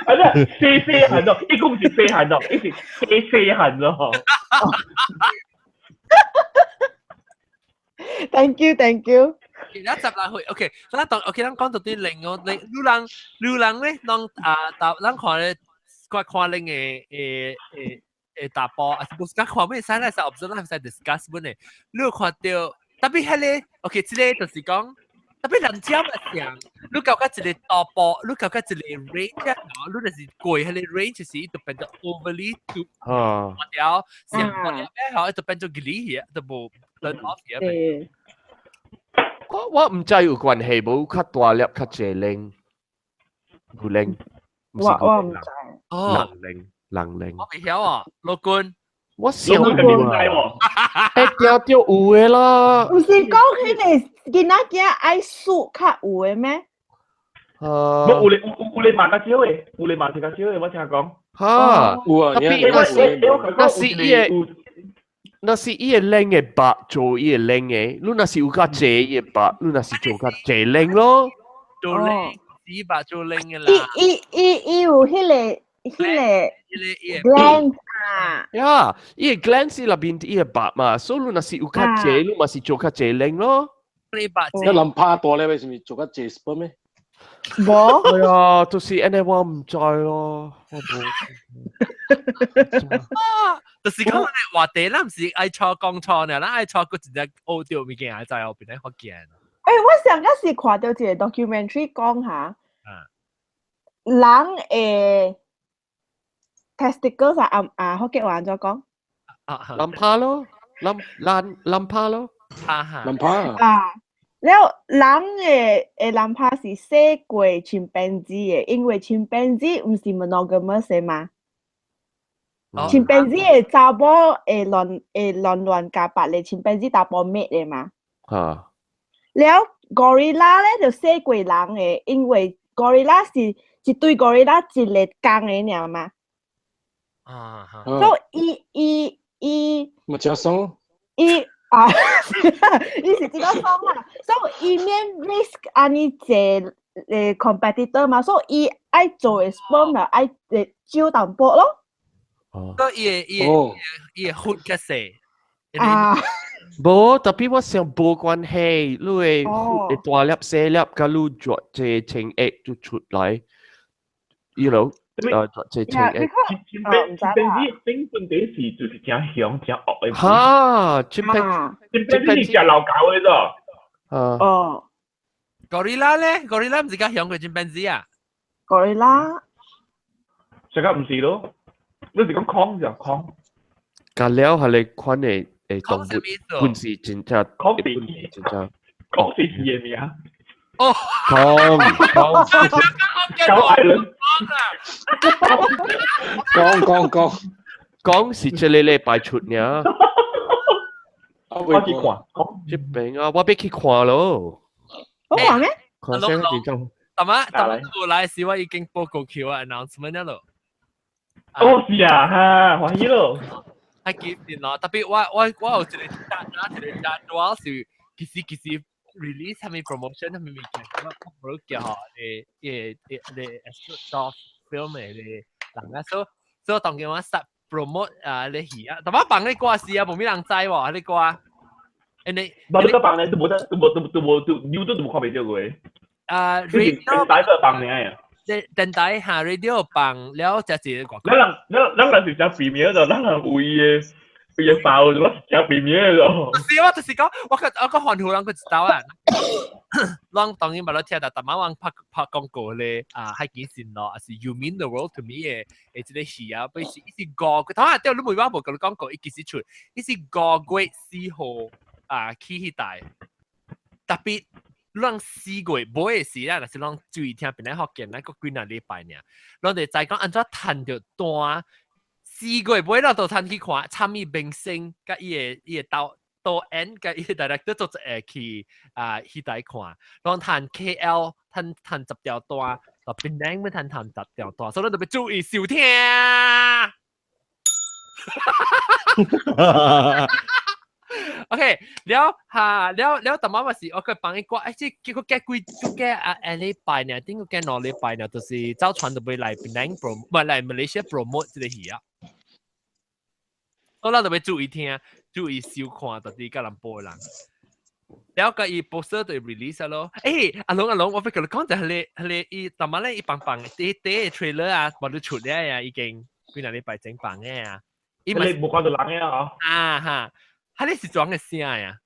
S9: 啊，細漢咯，伊個唔是細漢咯，伊是細漢咯。
S2: Thank you。
S3: 而家16歲 ，OK，咱講到啲零哦，你流浪咧，咱看咧，看零嘅打波，啊，唔是講看咩使咧，使 observe 咧，使 discuss 本嚟，你有看到，特別係咧 ，OK，即係就是講，特別人家咪上，你搞個一個打波，你搞個一個 range 啊，你就是過係咧 range 時，就變咗 overly to 條，上過條咩好，就變咗 gilly 嘅，就冇 turn off 嘅。
S1: 我唔知有關係冇，較大粒較濟靈，有靈。
S2: 我唔知。
S3: 哦。
S1: 人靈。
S3: 我未曉啊，老君。
S1: 我想唔到喎。條有嘅啦。
S2: 唔是講佢哋囡仔囝愛數較有嘅咩？
S9: 有你買較少嘅，有你買較少嘅，我聽講。
S1: 嚇，
S4: 有啊，
S1: 那是伊個靈嘅白做伊個靈嘅，你那是有較濟伊個白，你那是做較濟靈咯。
S3: 做靈，只白做靈嘅啦。
S2: 伊有迄個 gland 啊。
S1: 呀，伊個 gland 是入邊伊個白嘛，所以你那是有較濟，你嘛是做較濟靈咯。
S3: 你白。
S4: 一諗拍大咧，為什麼做較濟 sperm 咩？
S2: 冇。
S1: 係啊，就是安尼我唔知咯，我冇。
S3: 就是講話題，咱唔是愛錯講錯呢，咱愛錯個真正學到物件喺在後邊咧學見。
S2: 我上嗰時看到一個 documentary 講下，人誒 testicles 福建話怎講？
S1: 淋巴咯，淋巴咯，
S4: 淋巴
S2: 啊。然後人嘅淋巴是細過chimpanzee嘅，因為chimpanzee唔是 monogamous 嘅嘛。chimpanzee 嘅查某會亂夾白咧，chimpanzee 大波咩嘅嘛。然後 gorilla 咧就細過人嘅，因為 gorilla 是一對 gorilla 一個公嘅爾嘛。所以伊
S4: 咪只雙。
S2: 伊是這個方啦，所以伊免 risk 安尼濟competitor 嘛，所以伊愛做嘅 sperm 就愛少淡薄咯。
S3: 所以伊血嘅細。
S1: 冇，特別我想冇關係，你會大粒細粒，假如做這情液就出來 ，you know。chimpanzee
S9: 本地是就是真凶真惡嘅。
S1: 嚇 ，chimpanzee
S9: 食老狗嘅啫。
S3: gorilla 咧 ，gorilla 唔是較凶過 chimpanzee 啊
S2: ？gorilla
S9: 實際唔是咯，你是講康就康。
S1: 隔了係你款嘅動物，本是真正，
S9: 康是真正，康是嘢咩啊？
S3: 哦，
S4: 講是這禮拜出呢。
S9: 我去看，
S1: 这边啊，我别去看咯。
S2: 好看咩？
S1: 看先點就。
S3: 我來時我已經報告佢啊 announcement 咯。
S9: 哦是啊，哈，歡喜咯。
S3: 係幾年咯，特別我有一個主要是其實 release 係咪 promotion 係咪未見，我冇叫嚇誒short film 嘅人啊，所以當佢話 start promote 你戲啊，但係幫你歌時啊，冇咩人知喎，你歌。你
S9: 個幫咧都冇，you 都冇看未到過。
S3: radio
S9: 電台個幫咧。
S3: 電台下 radio 幫了就係廣告。
S9: 咱是只 premier 就，咱係會爆咗只 premier 就。
S3: 是啊，就是講我個韓國人佢知道啊。咱當然冇得聽到，但係我拍廣告咧係幾時咯？係 You Mean the World to Me 嘅即係戲啊，不是一個佢睇下，你冇話冇講廣告，一幾時出？一個月4號起起大，特別。讓4個月冇嘅事啦，但是讓注意聽邊啲學見咧個幾難禮拜呢？我哋就係講按怎談到單4個月冇讓到談去看參與明星，甲伊個導演甲伊個 director 做一去去睇看，讓談 KL 談10條單，到邊啲咪談10條單，所以特別注意收聽。OK， 了，但媽咪是我佢幫你講，結果幾禮拜呢？點個幾兩禮拜呢？就是周傳就會嚟檳城 promote， 唔係嚟馬來西亞 promote 呢個戲啊。所以咱就要注意聽，注意收看到底個人播人。了個伊 poster 就 release 咯。阿龍，我俾佢講就係伊，但媽咧伊棒第 trailer 啊，冇得出咧啊，已經幾兩禮拜整棒嘅啊。
S9: 你冇看到人嘅啊？
S3: 哈。係你是裝嘅聲呀？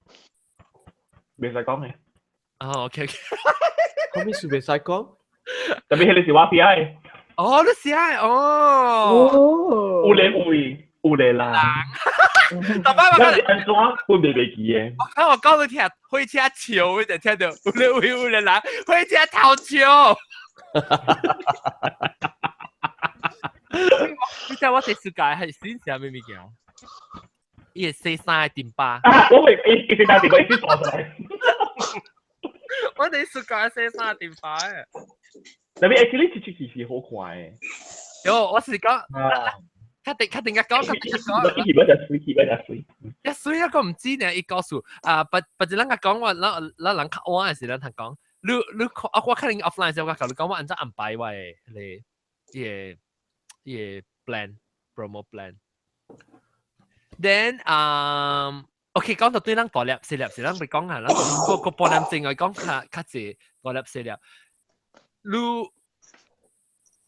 S9: 未使講嘅。
S3: OK。
S1: 咁咩事未使講？
S9: 特別係你是話 PI。
S3: 哦，你是啊？哦。
S9: 有嚟會，有嚟啦。
S3: 但係
S9: 我安怎分別袂記嘅？
S3: 我講你聽，火車潮，你就聽到有嚟會有嚟啦，火車頭潮。你知我第世界係先係咩物件？伊係四三電巴。
S9: 我咪伊四三電巴，伊先傻出嚟。
S3: 我哋世界四三電巴嘅。
S9: 但係 actually 其實好快嘅。
S3: 有，我是講，確定嘅講。一歲一個唔知呢，伊告訴不是人家講話，咱人較晏嘅時，咱講，你我睇你 offline 時候，我講你講我按照安排我嘅你 plan promo plan。Then OK 講到對咱大粒細粒是咱咪講下，咱個半粒正來講較濟大粒細粒。你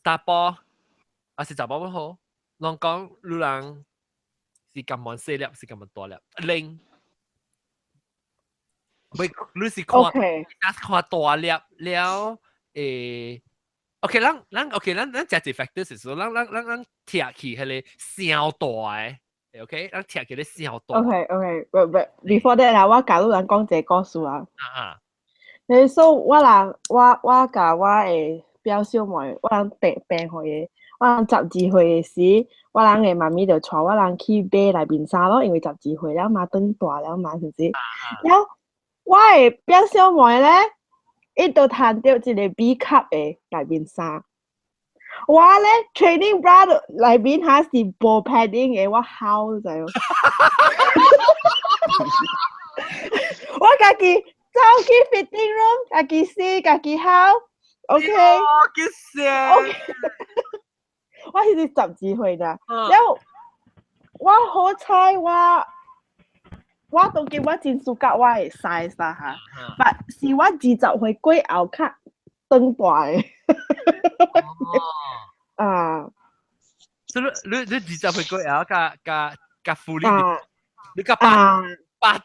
S3: 打波還是查波好？啷講你人是咁樣細粒，是咁樣大粒零。你是看大粒了OK， 咱只 factor 是說，咱貼起係你小大嘅。OK， 咱貼起你小大。
S2: OK，before that 啦，我教你人講一個故事啊。你說我教我嘅表小妹，我人病佢嘅，我人12歲嘅時，我人嘅媽咪就帶我人去買內面衫咯，因為12歲了嘛，長大了嘛，是唔是？然後我嘅表小妹咧，伊就彈到一個 B 級嘅內面衫。我咧 training bra 內面係冇 padding 嘅，我烤就係。我家己走去 fitting room， 家己試，家己烤 ，OK。
S3: 幾正。
S2: 我係12歲咋，然後我好彩我當見我真暑假我係 size 啦嚇，但是我20歲過後較長大嘅。
S3: 所以你20歲過後較富力，你較八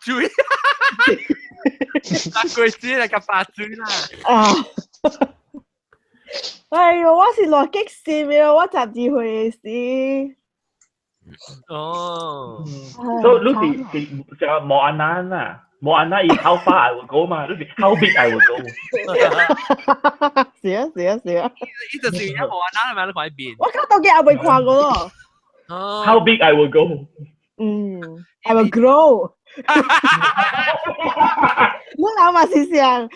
S3: 嘴，較貴啲啦，較八嘴啦。
S2: 哎呦，我是落激線嘅，我12歲嘅時。
S3: 哦。
S9: So Lucy 就冇安娜啊，冇安娜以 how far I will go 嘛，Lucy how big I will go。
S2: 是啊。
S3: 呢就係冇安娜係咪？你快變。
S2: 我睇到嘅我未看過咯。
S9: How big I will go。I
S2: will grow。我老嘛是想，
S3: 特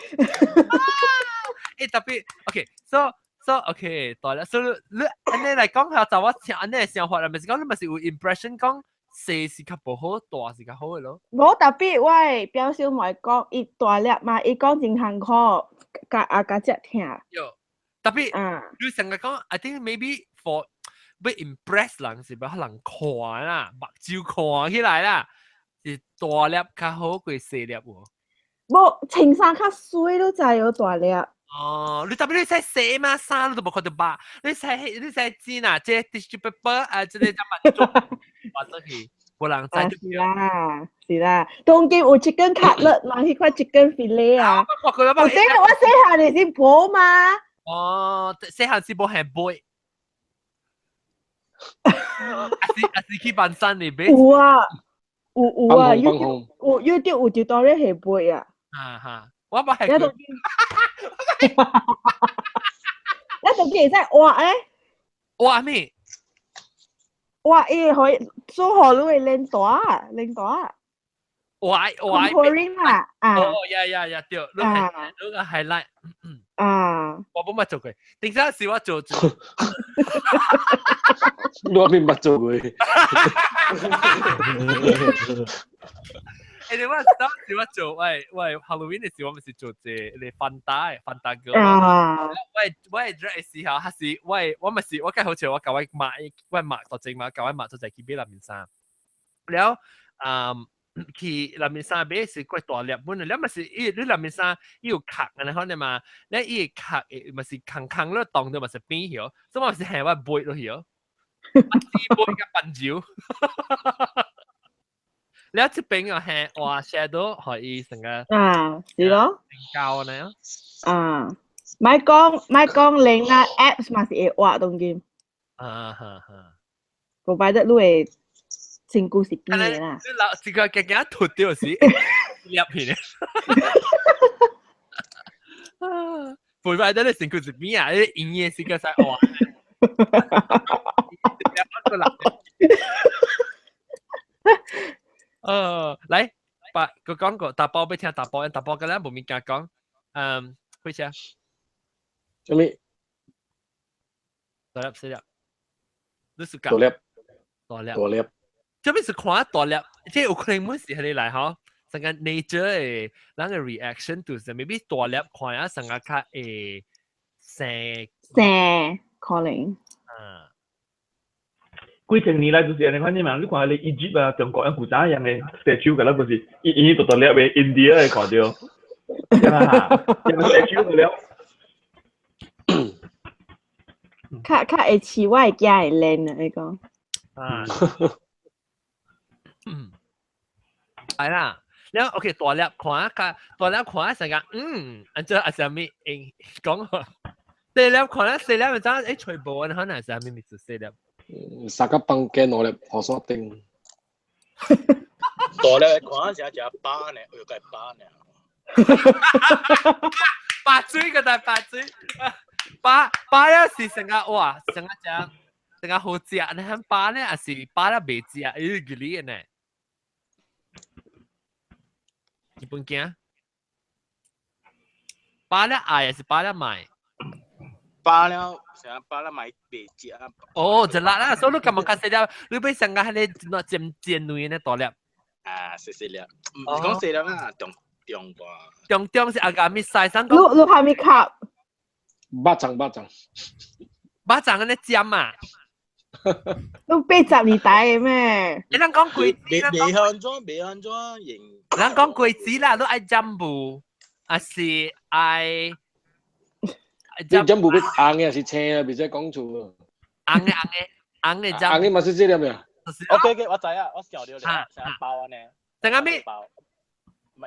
S3: 別 OK，so OK，對啦，所以你安尼嚟講下，就我聽安尼嘅想法啦，咪是講你咪是有 impression 講細是較無好，大是較好嘅咯。
S2: 我特別喂表兄咪講，伊大粒嘛，伊講真辛苦，家只聽。
S3: 有特別，你成日講 ，I think maybe for 要 impress 人是要人看啦，目睭看起來啦，是大粒較好過細粒喎。
S2: 冇青衫較水都就有大粒。
S3: 哦，你特別你使寫嘛，衫你都冇看到吧？你使剪啊，即 tissue paper 啊，即係咁物做，或者係冇人知。
S2: 是啦，當今有 chicken cutlet 嘛，迄塊 chicken fillet 啊。我細下你先補嘛。
S3: 哦，細下先補係背。阿是去辦山嚟俾。
S2: 有啊，YouTube 有 tutorial 係背啊。
S3: 我冇係佢。
S2: 一度見真係畫咧，
S3: 畫咩？
S2: 畫嘢可以做好都會靚大。畫 ，comparing 嘛，
S3: 哦呀，對，你個 highlight， 我冇乜做過，點解是我做？
S4: 我邊冇做過。
S3: 你話當時我做，喂 ，Halloween 嘅時我咪是做隻你fantasy girl，我係 dress 時候，還是我咪是我梗係好似我教我抹ตัวจริง嘛，教我抹ตัวใจ去俾林面衫，แล้ว去林面衫俾是貴大粒本嚟，แล้ว咪是你林面衫要殼嘅你可能嘛，แล้ว依殼咪是坑咯，當到咪是邊條，所以咪是係我背咯條，我背嘅笨蕉。แล้วจะเป็นก็係話 shadow 可以成個
S2: 是咯，
S3: 教呢
S2: 咪講另外 apps 嘛是會畫當今，provided 你會成故事邊嘅啦。
S3: 你老這個更加脫掉是入片，provided 你成故事邊啊？你音樂是個在畫。嚟，佢講過打包俾聽打包嘅咧，冇面夾講，開始啊，
S4: 做咩？
S3: 大粒細粒，你是
S4: 講
S3: 大粒，做咩是看大粒？即係有可能每時係你嚟嗬，成個 nature 嘅，人嘅 reaction to 就 maybe 大粒看啊，成個較
S2: 成可能。
S9: 幾千年來就是安尼款啫嘛，你看你 Egypt 啊、中國啊古早一樣嘅 statue 㗎啦，不是伊獨獨了嘅 India 嘅看到，係嘛？有 statue 㗎了。
S2: 較會似我嘅家會靚啊，你講。
S3: 係啦，แล้วโอเค大粒看啊成個อันเจออาจจะมี講細粒看啊細粒咪真係全部可能係咪是細粒？
S4: 三個房間落嚟河沙頂。
S6: 大粒看成隻巴呢，又個巴呢。
S3: 八嘴個大八嘴，巴咧是成個哇，成個好食，你睇巴咧，還是巴咧未食，伊個哩呢？日本驚？巴咧愛還是巴咧賣？
S6: 巴了，成巴了買未食啊。
S3: 哦，就啦，所以你咁樣講細粒，你俾成個係你攞尖類呢大粒。
S6: 細粒，唔講細粒啦，中啩。
S3: 中是阿個咩細生？
S2: 你係咪卡？
S4: 巴掌
S3: 嘅咧尖啊！
S2: 你80年代嘅咩？
S3: 你諗講櫃子，
S6: 未安裝型。
S3: 你諗講櫃子啦，你愛針布，還是愛？
S4: 你真冇俾硬嘅是青啊，別使講錯啊。
S3: 硬嘅針。
S4: 硬嘅咪識啲咩啊
S6: ？OK， 我知啊，我小了了，成包呢？
S3: 成個咩？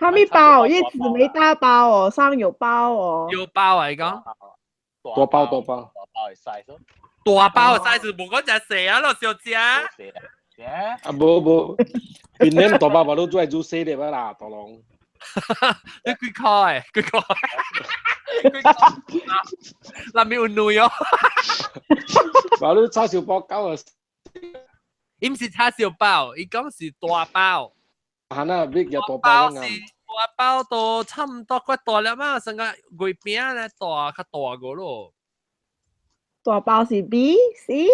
S2: 它咩包？一紙沒大包哦，上有包哦。
S3: 有包嚟講。
S4: 大包。
S6: 大包嘅 size。
S3: 大包嘅 size 冇講就細啊，咯小隻。
S4: 啊冇，邊啲大包包都做係做細啲啦，大龍。
S3: 你幾塊？嗱，咪有女哦。
S4: 話你叉燒包膠啊！
S3: 伊唔是叉燒包，伊講是大包。
S4: 行啦，你又大
S3: 包是
S4: 包啱。
S3: 大包到差唔多骨大了嘛，成個月餅咧大較大個咯。
S2: 大包是 B C。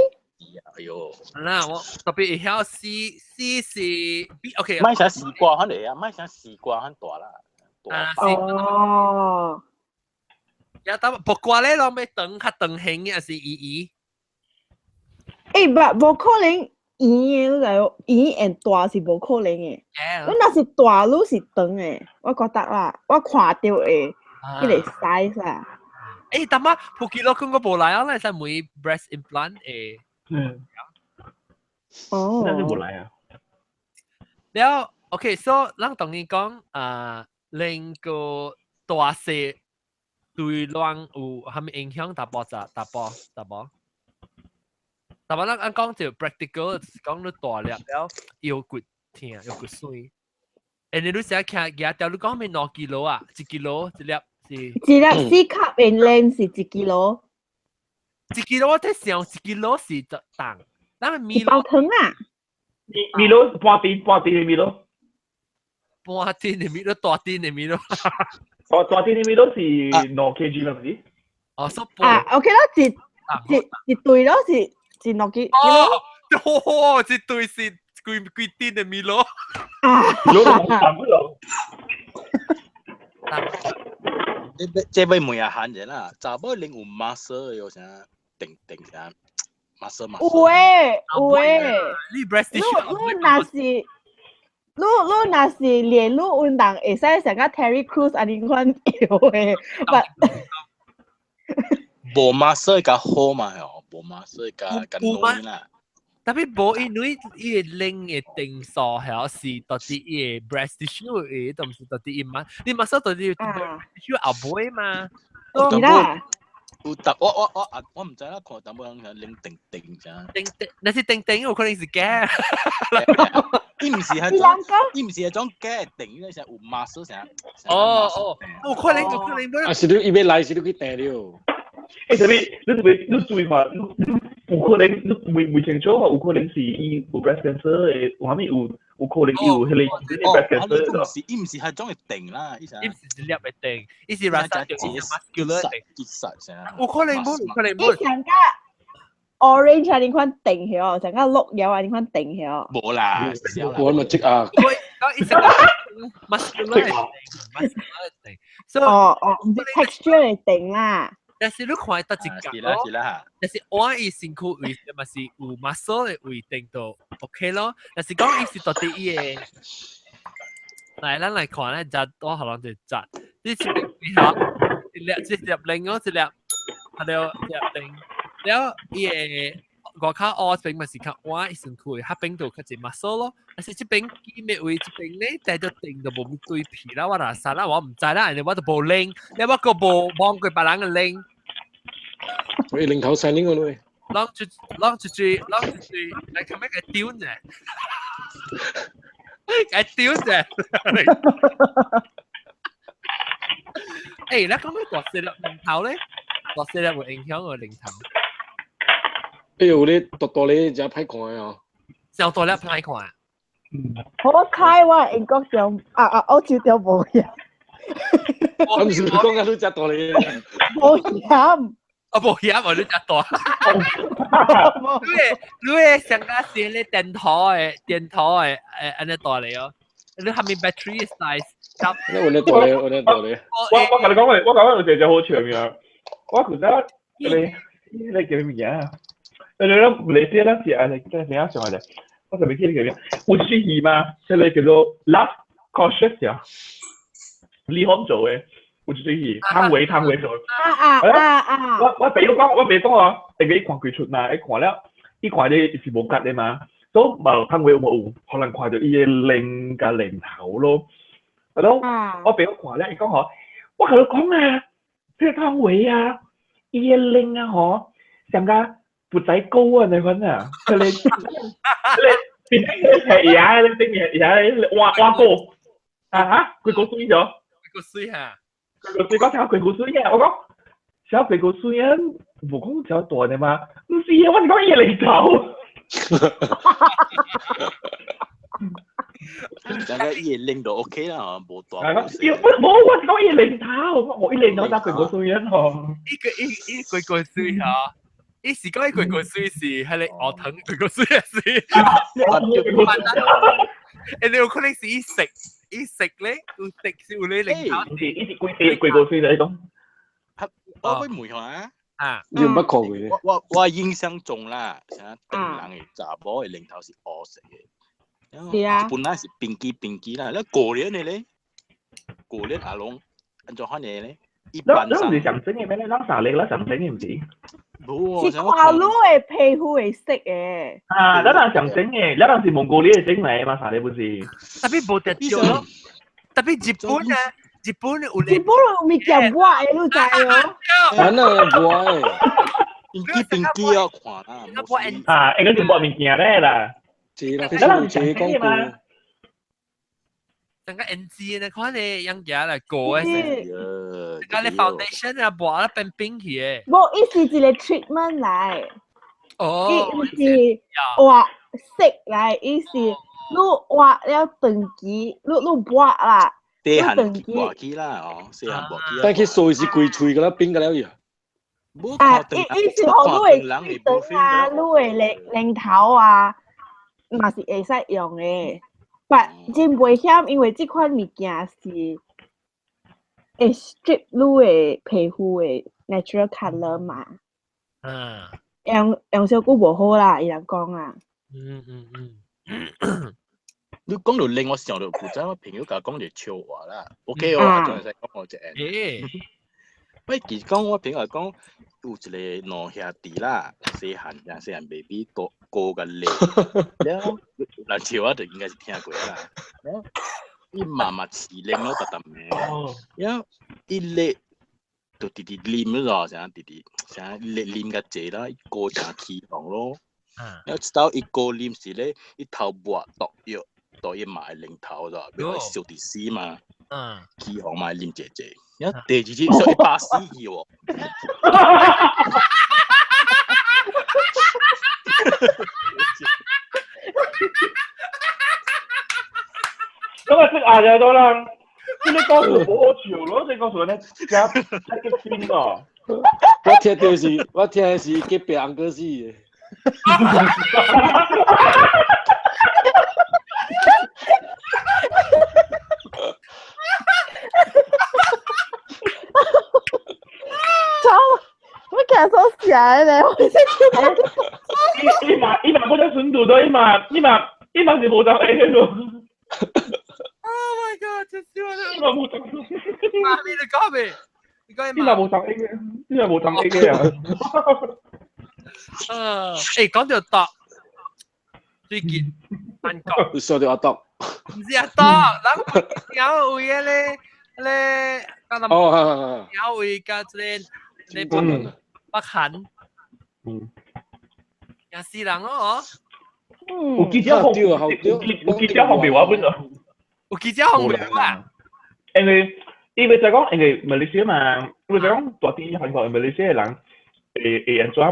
S6: 哎呦，
S3: 嗱，我特別會曉 C 是 B，OK。
S6: 買成絲瓜肯嚟啊，買成絲瓜肯大啦。
S2: 哦。
S3: 有得木瓜咧，攞咩長較長形嘅是圓。
S2: 無可能圓嘅，圓大是無可能嘅。你若是大，你是長嘅，我覺得啦，我看到嘅，迄個 size 啊。
S3: 但係普吉洛講個無來啊，你使每 breast implant 誒。
S2: 哦。
S9: 真係無來啊。
S3: แล้วโอเค so 咱當然講令個大細對人有蝦米影響？答波？但係咱講就 practical，講你大粒了，腰骨痛，腰骨酸。你都成日徛舉條，你講咪2 kilo 啊？1 kilo 一粒是？
S2: 一粒4 cup and length 是1 kilo。1
S3: kilo 我睇上1 kilo 是就重，咱咪米
S2: 包糖啊。
S9: 米咯，半tiền嘅米咯。
S3: 半tiền嘅米咯，大tiền嘅米咯。
S9: 大tiền嘅米咯是2 kg 啦，唔是？
S3: 哦，所以
S2: OK 咯，一對咯是2 kg。
S3: 哦，一對是幾tiền嘅米咯。
S9: 米咯冇淡咯。
S6: 這位問下閒人啦，查某零有 muscle 有啥定啥 muscle？
S2: 有誒，
S3: 你 breast tissue，
S2: 你若是練路運動，會使成個 Terry Crews 安尼款搖誒，
S6: 無 muscle 較好嘛，吼，無 muscle 較耐啦。
S3: 特別無因為伊個零嘅定數係是到底伊個 breast tissue 嘅，都唔是到底伊嘛，你 muscle 到底 tissue 後背嘛？
S2: 係啦。
S6: 有特我唔知啦，看淡薄人拎定咋？
S3: 那是定有可能是假。
S6: 伊唔是係種假定，呢成有 muscle 成。
S3: 哦，有可能
S4: 啊，是你伊要來，是你去訂了。
S9: 特別你注意嘛，有可能你未清楚有可能是伊有 breast cancer 誒，有啥物有可能有迄個 breast cancer。
S6: 伊唔是係種嘅定啦，伊
S3: 唔是粒嘅定，伊是 muscular
S6: 結實成。
S3: 有可能冇。
S2: 伊成個 orange 安尼款定咗，成個綠油安尼款定咗。
S6: 冇啦，
S4: 我咪即啊。
S3: 伊成個 muscular 定，所以
S2: 唔是 texture 嘅定啦。
S3: 但是你看得一格咯，但是我伊身軀位嘛是有 muscle 嘅位定到 OK 咯。但是講伊是到底伊嘅，嚟咱嚟看咧，就多可能就扎，呢次你好，一粒零嗰一粒，係了一粒零，了伊嘅外口凹邊咪是較彎，伊身軀較邊度較只 muscle 咯。但是這邊肌咩位，這邊咧但係定就冇對皮啦，我嗱曬啦，我唔知啦，人哋我就冇拎，你我個冇望佢別人嘅拎。
S4: 喂，零頭晒呢個咯。
S3: 攞住，你咁樣嘅丟啫，嘅丟啫。你講咩大細粒零頭咧？大細粒會影響個零頭。
S4: 你大咧就歹看啊！
S3: 上大粒歹看啊！
S2: 好開我英國上歐洲條冇嘢。
S4: 我唔是講緊你隻大咧。
S2: 冇嘢。
S3: 冇嘢，我都只大。你上加是你電台嘅，安尼大嚟哦。你係咪 battery size？
S4: 你我哋大咧。我同你
S9: 講就好長嘅。我覺得你叫咩嘢？你知啦，係你啱上嚟。我特別記得叫咩？我中意嘛，即係叫做 love conscious 啊，李康做嘅。我最中意湯唯做。我俾講啊，你俾看佢出嘛，你看了，呢看你是冇吉嘅嘛，所以冇湯唯冇可能看到伊嘅零嘅零頭咯。係咯，我俾我看咧，你講嗬，我同你講啊，呢個湯唯啊，伊嘅零啊嗬，上加缽仔糕啊，你講啊，你變係呀，你變係呀，挖過啊，佢講衰咗，
S3: 佢個衰嚇。
S9: 你講小鬼故事啊！我講小鬼故事啊，冇講小大嘅嘛？唔是啊，我係講嘢嚟頭。
S6: 大家伊領到 OK 啦，無大。
S9: 冇我講伊領頭，我伊領頭打佢個水人嗬。
S3: 伊個水嚇，伊時講伊個水是係你我疼佢個水是。誒你有可能是伊食咧，有食是有你領頭。
S9: 伊是貴個水嚟講。
S6: 我會問下
S3: 啊，
S4: 你唔講佢。
S6: 我印象中啦，成日定人嘅查某嘅領頭是黑色嘅。
S2: 是啊，
S6: 本來是冰機啦，你過年嘅咧，過年阿龍按照翻嚟咧，一般上。
S9: 你唔是上整嘅咩？你攞啥嚟？攞上整嘅唔是？
S6: 冇，
S2: 是跨路嘅皮膚嘅色嘅。
S9: 啊，咱人上整嘅，咱人是蒙古里嘅整嚟嘛，啥你不是？
S3: 特別冇得做咯，特別日本啊，日本有
S2: 日本有物件抹嘅，你知哦？
S4: 咱那抹嘅，
S6: 冰機要看啦。
S9: 啊，應該是抹物件咧啦。
S4: 是啦，咱人上整嘅嘛。
S3: 成個 NG 呢，看你樣嘢嚟過嘅先。成個你 foundation 啊，抹得變冰去嘅。
S2: 冇，伊是一個 treatment 嚟。
S3: 哦。
S2: 伊是畫色嚟，伊是你畫了長期，你抹啦。
S6: 地行抹機啦，哦，地行抹機。
S4: 但佢水是貴脆噶啦，冰噶了呀。
S2: 啊，伊是好多嘅燈啊，你嘅領頭啊，嘛是會使用嘅。但真危險，因為這款物件是會 strip 你嘅皮膚嘅 natural colour 嘛。用少久無好啦，伊人講啊。
S6: 你講到令我想到古仔，我朋友甲講就笑話啦。OK 哦，仲係講我隻。喂，其實講我朋友講有一個兩兄弟啦，細漢 baby 多個個咧，然後嗱笑話就應該是聽過啦。伊媽媽飼領咯，特嘅，然後伊咧就直直啉咗，成直直成咧啉個濟啦，個成起房咯。然後直到伊個啉時咧，伊頭抹毒藥。到伊買領頭咗，比如小弟師嘛，起行買啉姐姐，然後第二次所以巴士去喎。
S9: 咁啊，識牙就多啦。你講數好好笑咯，你講數咧加一個邊咯。
S4: 我聽的是隔壁安哥死嘅。
S2: 我感受起來了，我在
S9: 伊嘛不能順度的，伊嘛是無當 A 的咯。
S3: Oh my god！ 真笑啦！
S9: 伊嘛無當。
S3: 媽咪你講咩？
S9: 伊嘛無當 A 嘅，伊嘛無當 A 嘅
S3: 啊！誒，講到毒，最近韓國。
S4: 說到阿毒。
S3: 唔是阿毒，咱有位咧，有位個你北韓，有四人咯，
S9: 有記者訪問我本咯，
S3: 有記者訪問啊，
S9: 因為就講，因為馬來西亞嘛，因為就講大啲韓國馬來西亞人，會安怎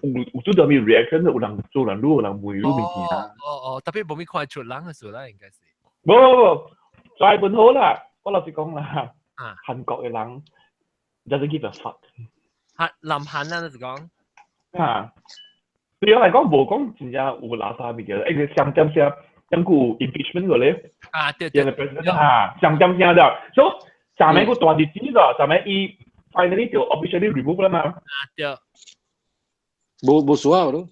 S9: 有做到咩 reaction，有人做人路，有人會路面件啊。
S3: 特別冇咩看出人嘅時候啦，應該是。
S9: 冇，再本好啦，我老實講啦，韓國嘅人 doesn't give a fuck。
S3: 南韓啦，就是講。
S9: 對我嚟講，無講真正有垃圾物件，誒，上點聲，咁個 impeachment 個咧，
S3: 對，
S9: 上點聲就，所以上面個大日子咗，上面伊 finally 就 officially remove 啦嘛。
S3: 對。
S4: 冇數啊，都。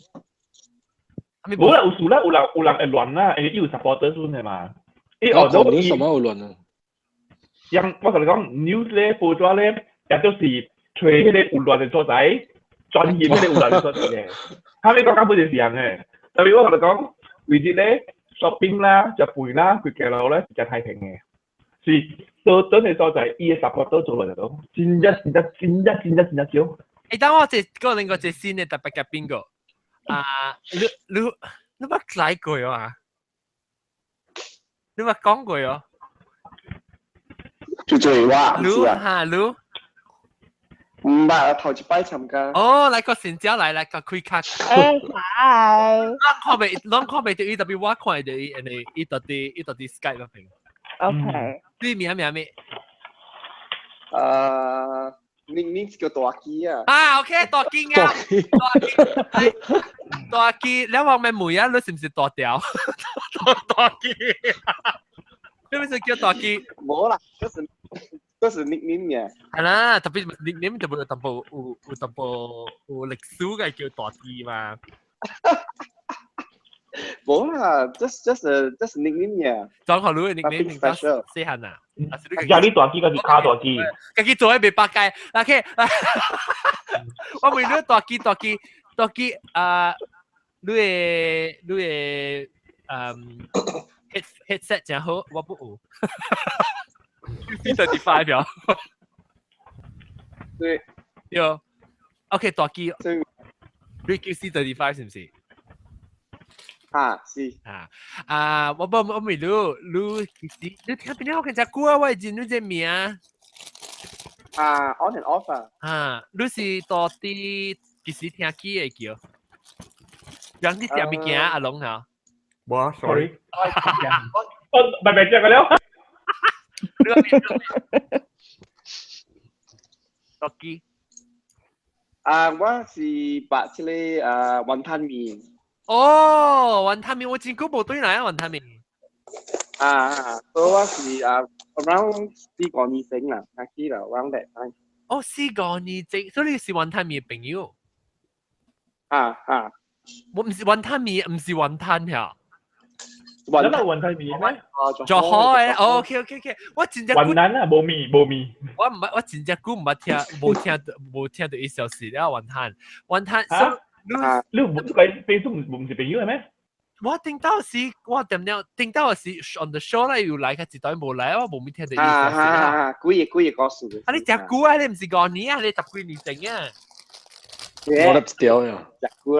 S9: 冇啦，有數啦，有人會亂啦，因為有 supporter 先係嘛。
S4: 我講你什麼會亂啊？
S9: 像我同你講 news 咧，報紙咧，也都是吹迄個有亂嘅所在，專業迄個有亂嘅所在嘅。後尾講根本就是人嘅，特別我同你講，為節咧 shopping 啦、日本啦、佢嘅路咧就太平嘅，是到真嘅所在，伊嘅 supporter 做嚟到，真少。
S3: 誒，等我個另外隻先嘅特別嘅邊個？你乜嚟過啊？你乜講過啊？
S11: 就嘴話，
S3: 盧哈盧，
S7: 唔係，頭一擺參加。
S3: 哦，嚟個成交嚟個開卡。
S2: 係。
S3: 啷看未到伊特別我看到伊到啲 Skype 嗰邊。
S2: OK。
S3: 你名咩？
S7: 你叫大機啊？
S3: 啊 ，OK， 大機啊，大機，你話咩梅啊？你是唔是大條？大機，你咪是叫大機？
S7: 冇啦，嗰是 nickname 嘅。
S3: 係啦，特別 nickname 就有淡薄有歷史嘅叫大機嘛。
S7: 冇啦，just nickname 嘅。
S3: 裝學女嘅 nickname 點解細漢啊？
S9: 壓力大機嗰是卡大機，
S3: 家己做喺未八戒。OK， 我問你大機你嘅headset 真好，我不有。C35 表。
S7: 對。
S3: 有。OK， 大機。你叫 C35 是唔是？
S7: 啊，是
S3: 我未你聽邊我看只歌我認你隻名
S7: on and off
S3: 你是到底幾時聽機嘅叫？讓你食物件阿龍啊？
S1: 冇 sorry，
S9: 白白講個了。
S3: 到機
S7: 我是白這裡雲吞麵。
S3: 哦，雲吞麵我真久冇對嚟啊，雲吞麵。
S7: 所以我是around 4-5年前啦，開始啦 ，around that time。
S3: 哦，4-5年前，所以你是雲吞麵嘅朋友。我唔是雲吞麵，唔是雲吞呀。
S9: 雲吞麵咩？
S3: 就好誒 ，OK， 我真正
S9: 雲南啊，冇面。
S3: 我真正久冇聽到一小時了雲吞。
S9: 你唔係 Facebook 唔是朋友係咩？
S3: 我聽到是on the show 啦，要嚟嘅一代冇嚟，我冇咩聽到呢件
S7: 事。幾月告訴你？
S3: 你食股啊？你唔是5年啊？你10幾年前啊？
S4: 我都唔掉呀。
S7: 食股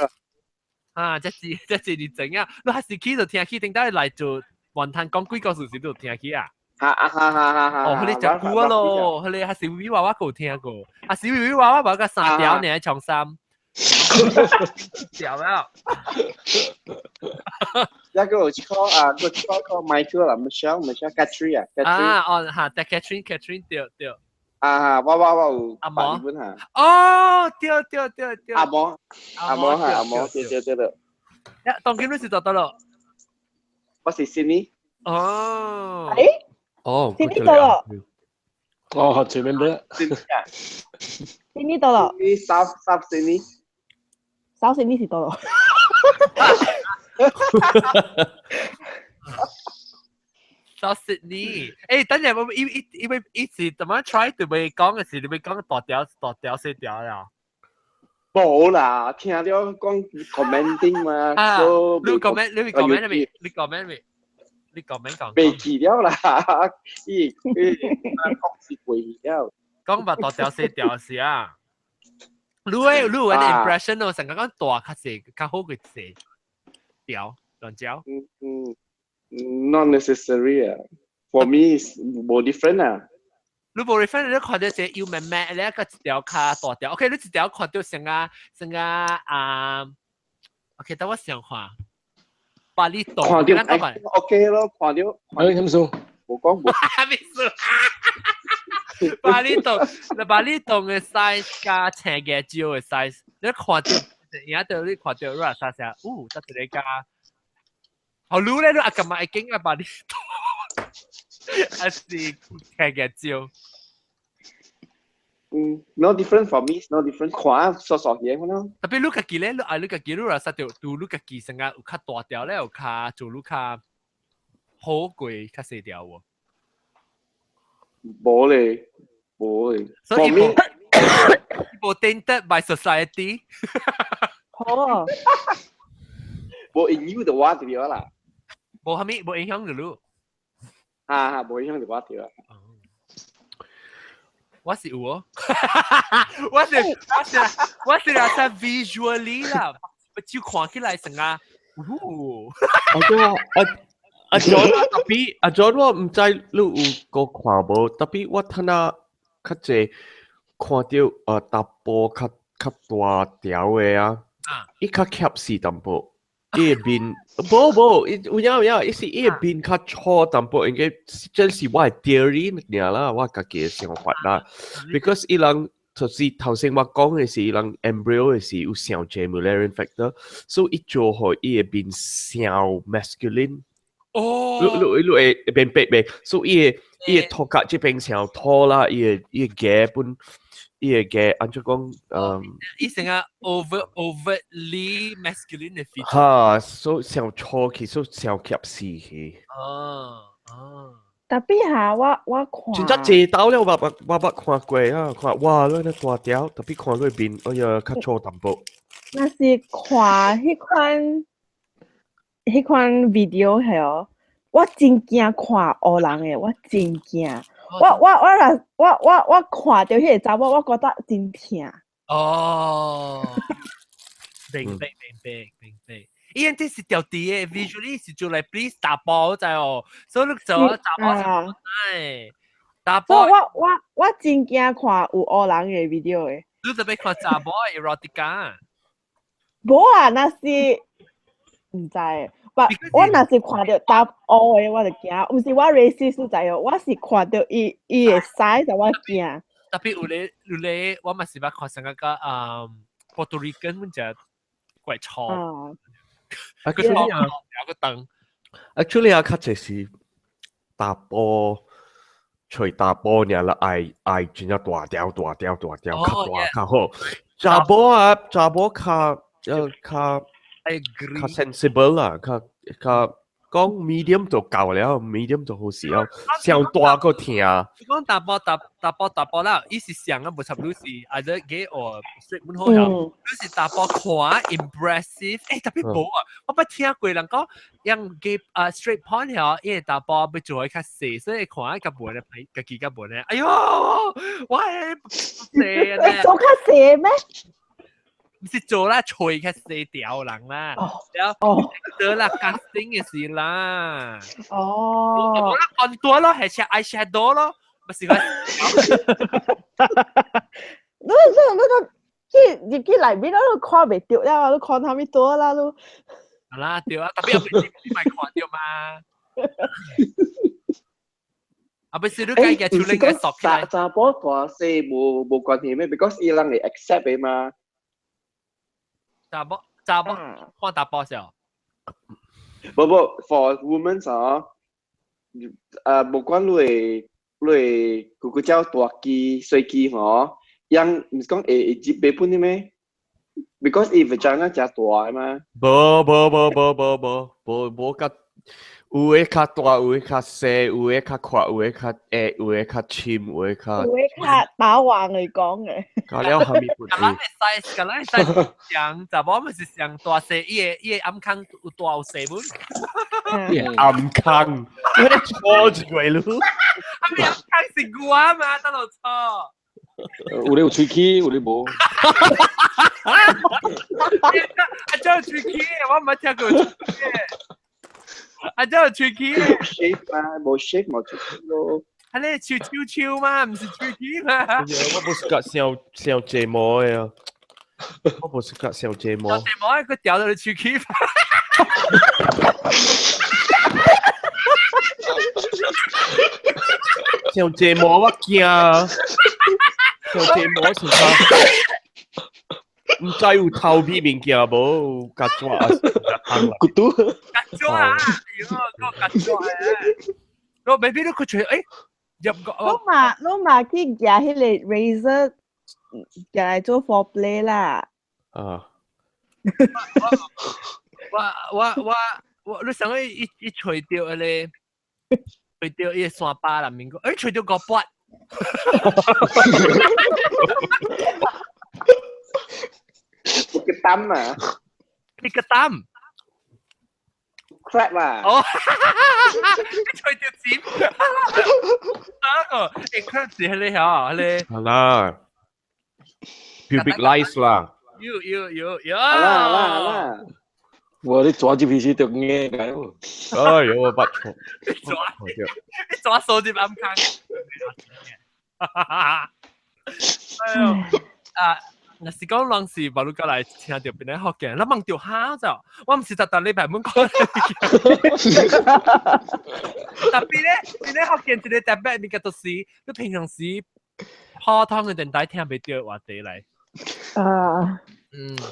S7: 啊！
S3: 即係年前啊！你係時期就聽起，聽到你嚟做雲吞講幾個小時都聽起啊！哦，你食股啊咯，你係小 V 娃娃個聽過，小 V 娃娃話個3條你喺床衫。屌啦！
S7: 一個我call Michael 啦 ，Michelle Catherine 啊
S3: ，Catherine 對。
S7: 我
S3: 阿毛
S7: 日本嚇。
S3: 哦，對。
S7: 阿毛對。
S3: 當今你是做到咯？
S7: 我是 Sydney。
S3: 哦。
S2: 哦 ，Sydney 到咯。
S4: 哦，前面咩
S2: ？Sydney 到咯。
S7: South Sydney。South
S2: Sydney 是到咯。
S3: South Sydney，等陣我因為一直點樣 try 對未講嘅時，你未講大條細條呀？
S7: 冇啦，聽到講 commenting 嘛。
S3: 你 comment 未？你講。
S7: 未記了啦，伊講是背了。
S3: 講把大條細條是啊。你有 impression 咯，成個講大較細，較好個細條兩條。
S7: Not necessary 啊 ，for me is more different 啊。
S3: 你冇 different， 你看到隻腰慢慢，你一個一條較大條。OK， 你一條看到成個OK， 等我想下，巴厘島。
S7: 看到 OK 咯，看到。
S4: 點數？
S7: 冇講冇。
S3: 咩數？巴厘島嘅 size 加青嘅蕉嘅 size， 你看到而家對你看到 right 啥啥，得你加。我รู้เลยว่ากับมาไอ้เก่งอะบาลีอาสิแค่แกเจียว
S7: no different for me no different ขวาสอๆ嘢มั้ง
S3: แต่เป็นลูกกะกีเลยลูกกะกีรู้ว่าสัตว์ดูลูกกะกีสังกัดค่าตัวเดียวแล้วค่า做ลูกค่า好貴ค่าเสียเดียว喎
S7: 冇咧
S3: so people tainted by society
S2: 哦
S7: 冇影響到我條啦
S3: 冇影響到你
S7: 冇影響到我條
S3: 我是有哦我是啦在 visually 啦就看起來成啊
S1: 阿 John 我唔知你有個看無，特別我睇下較濟看到大波較大條嘅啊，伊較夾死淡薄，伊個面無，伊是伊個面較粗淡薄，應該真是我嘅 theory 爾啦，我家己嘅想法啦。Because 伊人就是頭先我講嘅是伊人 embryo 嘅是有上濟 Mullerian factor， 所以伊做好伊個面上 masculine。你會變白白，所以伊個頭殼這邊上拖啦，伊個嘅本。伊個嘅按照講，
S3: 伊成個 overtly masculine 嘅 feature。
S1: 嚇，所以上粗氣，所以上夾死去。
S2: 特別下我看。
S1: 真正知道了，我看過啊，看哇，你那大條，特別看嗰邊，哎呀，較粗淡薄。
S2: 那是看迄款 video 係哦，我真驚看黑人嘅，我真驚。我看到迄個查某，我覺得真痛。
S3: 明白。伊人這是條啲嘅 visually 是做嚟 please 打波就哦，所以你做打波就係打波。
S2: 我真驚看有黑人嘅 video 嘅。
S3: 你特別看查波 erotica？
S2: 無啊，那是唔知。我若是看到答黑嘅，我就驚。唔是我 racist 就係，我是看到伊嘅 size 就我驚。
S3: 特別有咧，我咪是捌看成個Puerto Rican 嗰隻怪粗。
S1: Actually 啊，較就是打波，除打波呢啦，愛真係大條，較大較好。查波較sensible 啦，較講 medium 就夠了 ，medium 就好時候，上大個聽。
S3: 你講打波啦，伊是上啊，無差不多是 either gay or straight 滿好有，你是打波看 impressive， 特別無啊，我捌聽過人講，用 gay straight porn 後，因為打波要做較細，所以看較無咧，家己較無咧，哎喲，我係細啊！
S2: 做較細咩？
S3: 唔是做啦，吹較細條人啦，然後得啦 casting 嘅事啦。我看多咯，係食 eyeshadow 咯，咪是講。
S2: 你入去內面都看袂到啦，都看他們多啦都。
S3: 係啦，對啊，特別你咪看到嘛。啊，不是你計嘅，條領嘅索起來。
S11: 查波大細冇關係咩 ？Because 伊人嚟 accept 嘅嘛。
S3: 查波看打波先。
S11: 不 ，for women 啊，無關你個叫大肌、細肌嗬，樣唔是講會接背本啲咩 ？Because 伊 vagina 真大嘛。
S1: 無甲。有誒較大，有誒較細，有誒較闊，有誒較矮，有誒較深，有誒較
S2: 打橫嚟講嘅。
S1: 搞了下面不對。
S3: 咁咱係上查某咪是上大細，伊個暗坑有大有細本。
S1: 暗坑，我哋錯住佢咯。
S3: 暗坑是我嘛，得落錯。
S4: 有你有喙齒，有你無。
S3: 阿張有喙齒，我唔係聽過喙齒。阿真係 tricky 嘅
S11: shape 嘛，冇 shape 冇 tricky 咯。
S3: 係你超嘛，唔是 tricky 嘛？
S1: 我冇識得上睫毛嘅啊！我冇識得上睫毛。
S3: 上睫毛佢掉到你 tricky。
S1: 上睫毛我驚，上睫毛成個唔知有頭皮物件無？甲抓啊！
S4: 骨頭。
S3: 抓啊！個甲抓嘅，我未必都佢除誒入個。
S2: 攞嘛去夾迄個 razor 夾嚟做 foreplay 啦。
S3: 我你想一除掉嘅咧，除掉伊個山巴啦，面個誒除掉個骨。
S11: 個擔啊！
S3: 你個擔
S11: crap 啊！
S3: 哦，你除掉剪，誒 crap 是你嚇你。
S1: 係啦 ，pubic lice 啦。
S3: 有。
S11: 啦！
S4: 我你抓住皮絲就硬嘅。
S1: 哎呦，我不錯。
S3: 你抓手指暗坑。若是講人是馬路過來聽到邊個學嘅，咱問到下就，我唔是特特禮拜本講。特別咧，邊個學嘅一個特別物件就是，你平常時普通嘅電台聽唔到話題嚟。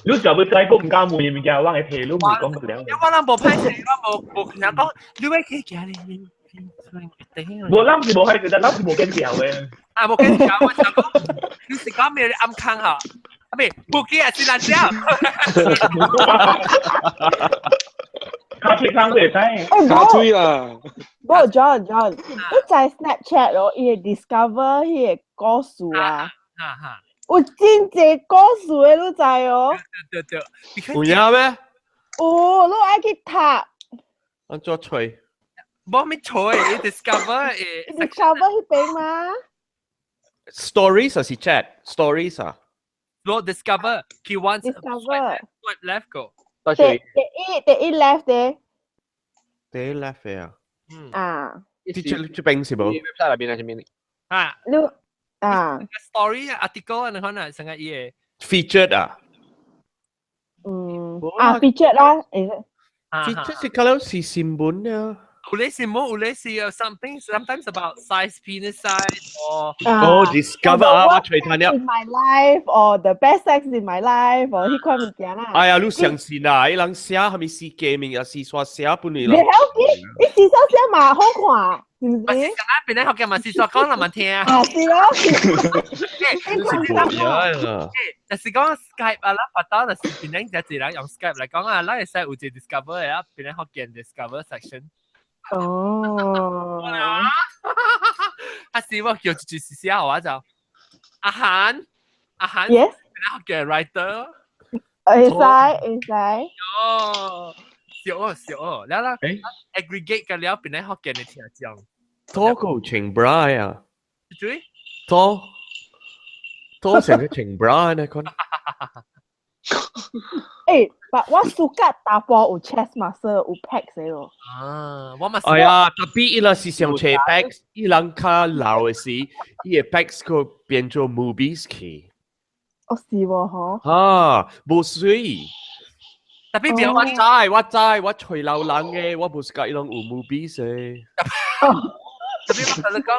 S9: 你就要再講唔敢問嘅物件，我嘅題你唔講得了。
S3: 因為我冇拍攝，我冇聽講，你會去講你。
S9: 冇諗住冇係，其實諗住冇跟條嘅。
S3: 冇跟條，我就講，你是講咩暗坑嚇？咩？不記啊，是難聽。
S9: 卡吹坑都會使。
S4: 卡吹啦。
S2: 不過 John，你在 Snapchat 咯，伊會 discover 迄個歌數啊。有真濟歌數嘅，你知哦？
S3: 對。
S1: 有影咩？
S2: 有，你愛去讀。
S1: 安怎吹？
S3: 冇咩吹，discover
S2: 迄邊嗎
S1: ？Stories 還是 chat？Stories 啊？
S3: 我 discover he wants
S2: discover
S3: what left go
S2: 第一 left 嘅
S1: 第一 left 嘅
S2: 啲
S1: 邊是冇
S4: website 入邊係咩嚟
S3: story article 你可能成日嘢
S1: featured
S2: featured 啦
S1: featured 是kalau是新聞啊
S3: Ulesi sometimes about size, penis size, or
S1: discover我吹彈了。
S2: In my life, or the best sex in my life, or 迄款物件啦。
S1: 哎呀，你相信啊？伊人寫係咪試 gaming 又試刷寫本嚟啦？
S2: 你試刷寫嘛好看，是唔是？
S3: 邊咧學嘅嘛試刷講嚟咪聽。
S2: 是咯。
S3: 但是講 Skype 啊啦，發到但是邊咧就自然用 Skype 嚟講啊，啦係使有隻 discover 啊，邊咧學嘅 discover section。是我叫住試下話就阿涵
S2: ，yes，
S3: 嘅 writer，
S2: 會使，
S3: 少，然後 aggregate 嘅了，邊咧學嘅你聽講，
S1: 多個情 bra 啊，
S3: 對，
S1: 多成個情 bra 呢個。
S2: 但我 suka 打波有 chest muscle 有 pecs 嘅咯。
S3: 我咪。
S1: 哎呀，特別伊拉是上斜 pecs，伊人較老嘅時，伊個 pecs 佢變做 movies 去。
S2: 是喎，嗬。
S1: 冇水。
S3: 特別表
S1: 我知，我吹流人嘅，我冇識伊人有 movies 嘅。
S3: 特別我同你講，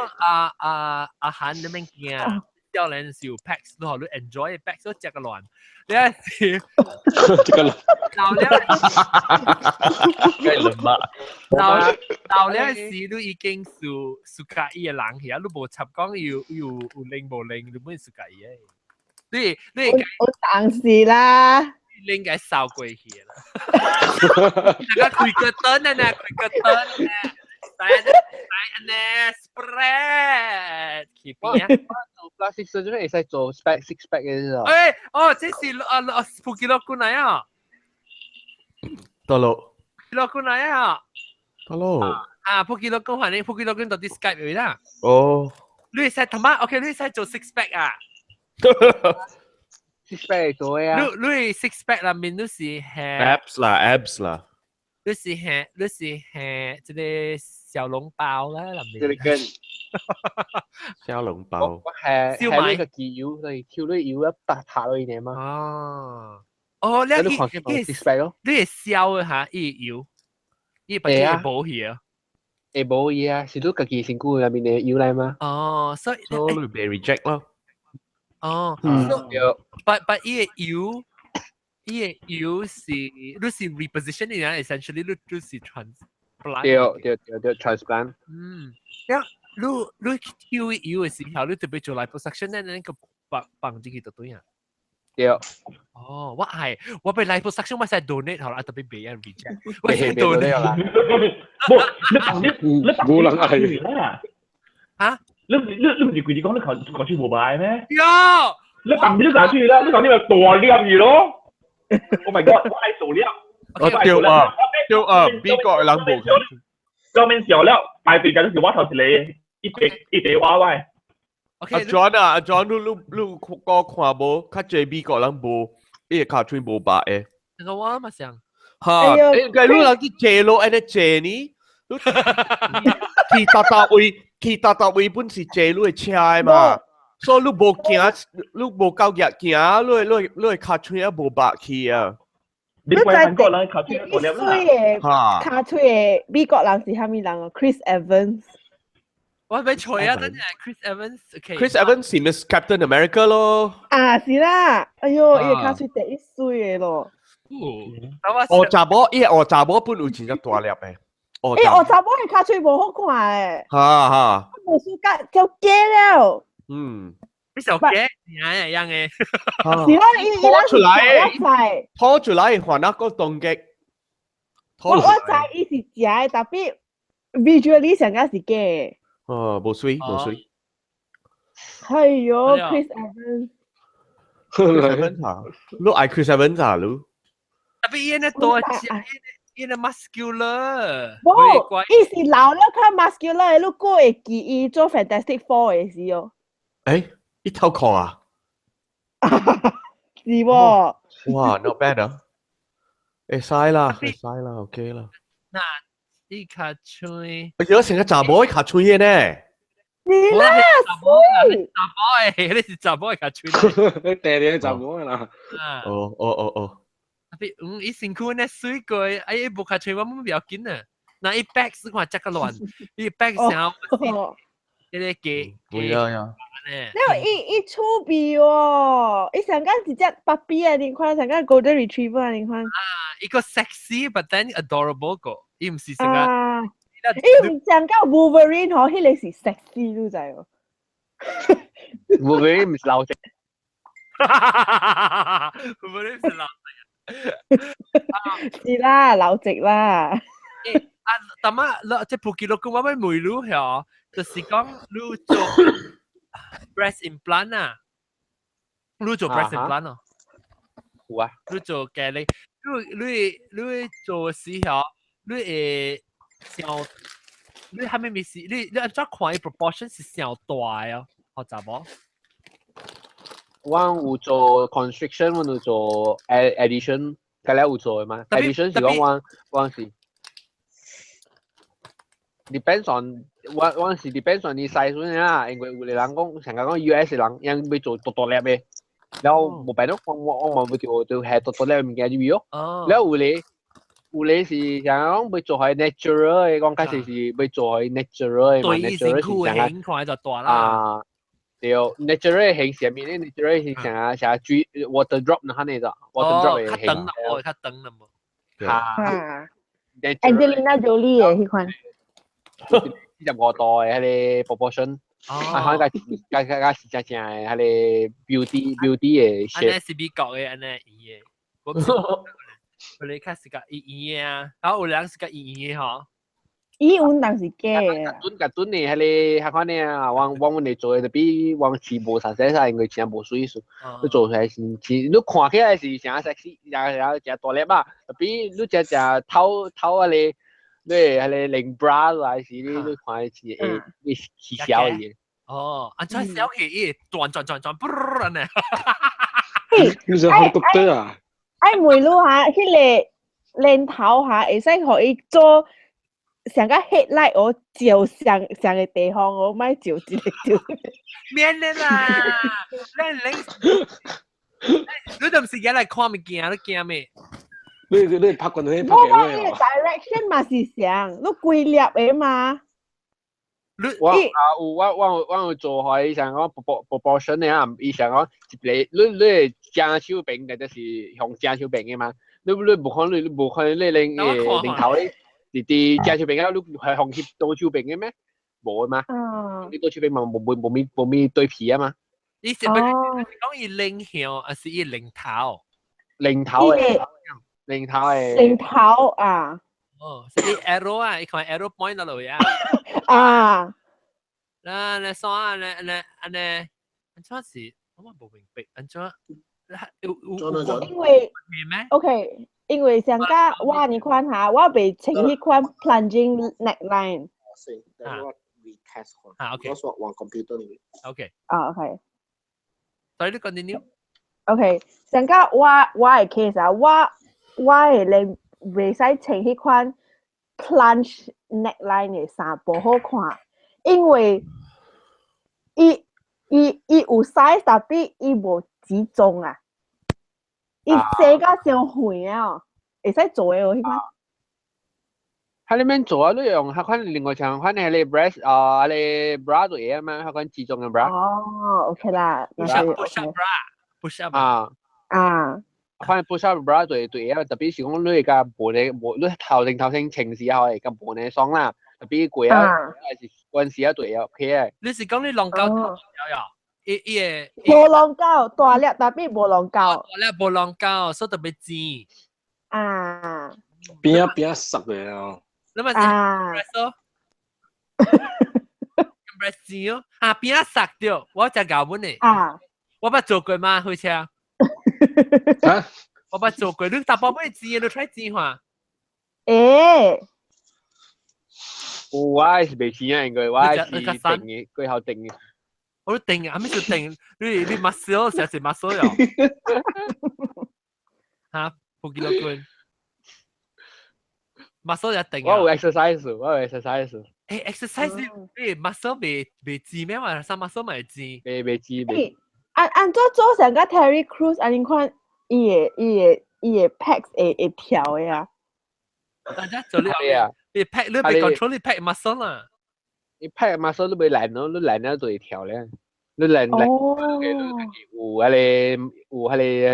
S3: 阿涵你明驚？教練是有 packs， 都好你 enjoy packs 都隻個亂，你係是，鬧你係是都已經สุ卡伊嘅人去啊，你無插講要令無令，你唔สุ卡伊嘅，你
S2: 我當時啦，
S3: 你應該掃過去啦，大家開個燈啊，開個燈啊。spread 企邊
S4: 做 plastic surgery 係使做 six pack 嘅啫。
S3: 這是普吉洛姑奶啊，
S1: 得咯，
S3: 洛姑奶啊，
S1: 得咯。
S3: 普吉洛姑話你普吉洛姑到啲 Skype 嚟啦。你係同埋 OK， 你係做 six pack 啊
S4: ？six pack 做咩啊？
S3: 你係 six pack 入面都是
S1: 係 abs 啦。
S3: 你是即係小籠包啦，入面。
S1: 小籠包。
S4: 我係呢個肌肉，所以跳呢腰一拍落去嘅嘛。
S3: 你係燒嘅嚇，呢腰，呢把嘢保險啊。
S4: 誒冇嘢啊，是都自己身軀入面嘅腰嚟嘛。
S3: 所以
S1: 你被 reject 咯。
S3: but 呢個腰。呢個是 repositioning 啊 ，essentially 你是 transplant。
S4: 對 transplant。
S3: 你跳腰嘅時候，你特別做 liposuction 咧，你個綁住佢就對啊。
S4: 對。
S3: 我被 liposuction 我係 donate 好啦，特別俾人 reject。
S4: 我係 donate 啦。
S9: 你
S4: 冇人係
S9: 啦。
S3: 嚇？
S9: 你唔係佢哋講你講出冇擺咩？
S3: 有。
S9: 你綁住就出去啦，你講呢個大啲咁嘢咯。Oh my god！ 我係做了，
S1: 掉邊個人冇？
S9: 後面時候了，排隊緊時我頭是你，一地話喂。
S1: 阿 John 你個看無，較濟美國人無，伊個卡吹無白誒。
S3: 個我嘛想。
S1: 嚇！誒，你人去借咯，安尼借呢？去搭位本是借路嘅車嘛？所以你無行，你無夠日行，你卡嘴啊無白氣啊。
S9: 你怪韓國人卡嘴我了
S2: 啦。卡嘴嘅美國人是蝦米人啊 ？Chris Evans。
S3: 我俾除啊，等陣 Chris Evans。Chris
S1: Evans 是 Miss Captain America 咯。
S2: 啊，是啦。哎喲，伊個卡嘴第一歲嘅咯。
S1: 我查某，伊我查某本有真正大粒嘅。
S2: 我查某嘅卡嘴無好看誒。
S1: 哈。
S2: 我冇暑假就驚了。
S3: 呢首歌係一樣嘅。
S2: 是啦，
S1: 拖出來換一個動機。
S2: 我知伊是假嘅，但係 visually 上加是假嘅。
S1: 冇水。
S2: 係喲 ，Chris Evans。
S1: 你愛 Chris Evans 啊？你？
S3: 特別伊呢多伊呢 muscular。
S2: 冇，伊是老了看 muscular， 你過會記伊做 Fantastic Four 嘅時候。
S1: 誒，一頭殼啊？
S2: 是喎。
S1: 哇 ，not bad 啊！會使啦 ，OK 啦。
S3: 嗱，伊卡吹。
S1: 我成個查某卡吹嘅呢。
S2: 你啦，
S3: 查某誒，你是查某卡吹。
S4: 第二查某啦。
S1: 哦。
S3: 特別伊身軀呢水過，伊無卡吹我冇要緊啊。嗱，伊 back 是看真個亂，伊 back 上伊個嘅。
S1: 會啊。
S2: 因為伊粗鼻喎，伊成間是隻 puppy 啊，你看成間 golden retriever 啊，你看。
S3: 伊個 sexy but then adorable 個，伊唔是成個。
S2: 伊唔成間 Wolverine 嗬，迄個是 sexy 都滯喎。
S12: Wolverine 唔是老隻。
S3: Wolverine 是老
S2: 隻。是啦，老隻啦。
S3: 但係即係普吉洛講我咪梅魯係，就是講你做 breast implant 啊，你做 breast implant 哦。
S12: 有啊。
S3: 你做嘅你做時候，你會想，你係咪是你按照看伊 proportion 是上大哦，學習冇？
S12: 我有做 constriction， 我有做 addition， 隔離有做嘅嘛 ？addition 是講我是 depends on 我是 depends on 你 size 啦，因為有啲人講成日講 US 人因為做多粒嘅，然後冇辦法我會就係多粒嘅物件入咗，然後有啲是成日講會做係 natural 嘅，講解是會做係 natural 嘅嘛 ，natural 是成日
S3: 看就大啦。
S12: 對 ，natural 係上面咧 ，natural 係成日水 water drop 那呢個 water drop 嘅
S3: 係。哦，較長啦嘛。
S12: 嚇。
S2: Angelina Jolie 嘅迄款。
S12: 45度嘅迄個 proportion， 啊，嗰個是正嘅，迄個 beauty 嘅 shape。
S3: 安尼是美國嘅，安尼伊嘅。我哋較是個伊啊，然後有人是個伊嗬。
S2: 伊運動是假嘅。
S12: 格頓嘅迄個，看呢，我哋做嘅，特別我似無實際曬，因為真無水數，你做出來是，你看起來是成日 sexy，成大粒啊，特別你只偷迄個。對，係你零 bra 還是你看是你起小嘅。
S3: 哦，按照小氣伊轉，啵呢。
S4: 你就好覺得啊？
S2: 哎，梅魯下，迄個領頭下，會使互伊做成個 headlight， 我照上嘅地方，我咪照一個。
S3: 免嘅啦，你都唔是嘢嚟看物件，你驚咩？
S4: 你拍過你拍
S2: 嘅咩？direction 嘛是上，你規粒嘅嘛。
S12: 我有做開想講 proportion 嘅啊，伊想講你正手柄嘅，就是向正手柄嘅嘛。你無可能你零頭咧，啲正手柄啊，你係向貼倒手柄嘅咩？冇啊嘛。你倒手柄嘛冇咪對皮啊嘛。
S3: 你是講伊零向，還是伊零頭？
S12: 零頭嘅。零
S2: 頭啊！
S3: 哦，是 arrow 啊，一看 arrow point 嗰度呀。
S2: 啊！
S3: 那啥啊，那安怎是？我冇明白，安怎？
S2: 因為 OK， 因為上家我你看下，我被請迄款 plunging neckline。
S3: 啊 ，OK。
S7: 我玩 computer 裏面。
S3: OK。
S2: 啊 ，OK。
S3: 所以你 continue。OK，
S2: 上家我嘅 case 啊，我係令袂使穿迄款 plunge neckline 嘅衫，無好看，因為伊伊有 size， 但比伊无集中啊。伊细甲伤远啊，会使做诶哦，迄款。
S12: 佢裡面做啊都用，佢款另外像款係你 breast 你 bra 做嘢啊嘛，佢款集中嘅 bra。
S2: 哦 ，OK 啦，那
S3: 係
S2: 是
S3: push up bra，push up
S12: 啊，款 push up bra 做嘢啊，特別是講你個盤你你頭前情時啊，係個盤你爽啦，特別貴啊，係是關係啊對啊 OK 嘅。
S3: 你是講你浪膠頭有？
S2: 無浪膠，大粒但比無浪膠。
S3: 大粒無浪膠，所以特別尖。
S2: 啊。
S4: 邊啊濕嘅啊。
S3: 你咪是 breast 咯 ，breast 尖咯，邊啊實掉，我只搞本嚟。我捌做過嘛，好似啊。我捌做過，你大包咩尖，你 try 尖下。
S2: 誒。
S12: 我係未試啊，應該我係定嘅，佢後定嘅。
S3: 我都定啊，咩叫定？你 muscle 成日 muscle 又嚇，好幾多斤 muscle 一定啊。
S12: 我有 exercise， 我有 exercise。
S3: 誒 exercise 你 muscle 未知咩話？三 muscle 咪知？
S12: 未知。
S2: 按做成個 Terry Crews， 安尼看伊個 pecs 會跳嘅啊。
S3: 大家做呢樣，你 pack 你未 control 你 pack muscle 啦。
S12: 你 pack muscle 你未練咯，你練咗就會跳咧。你練有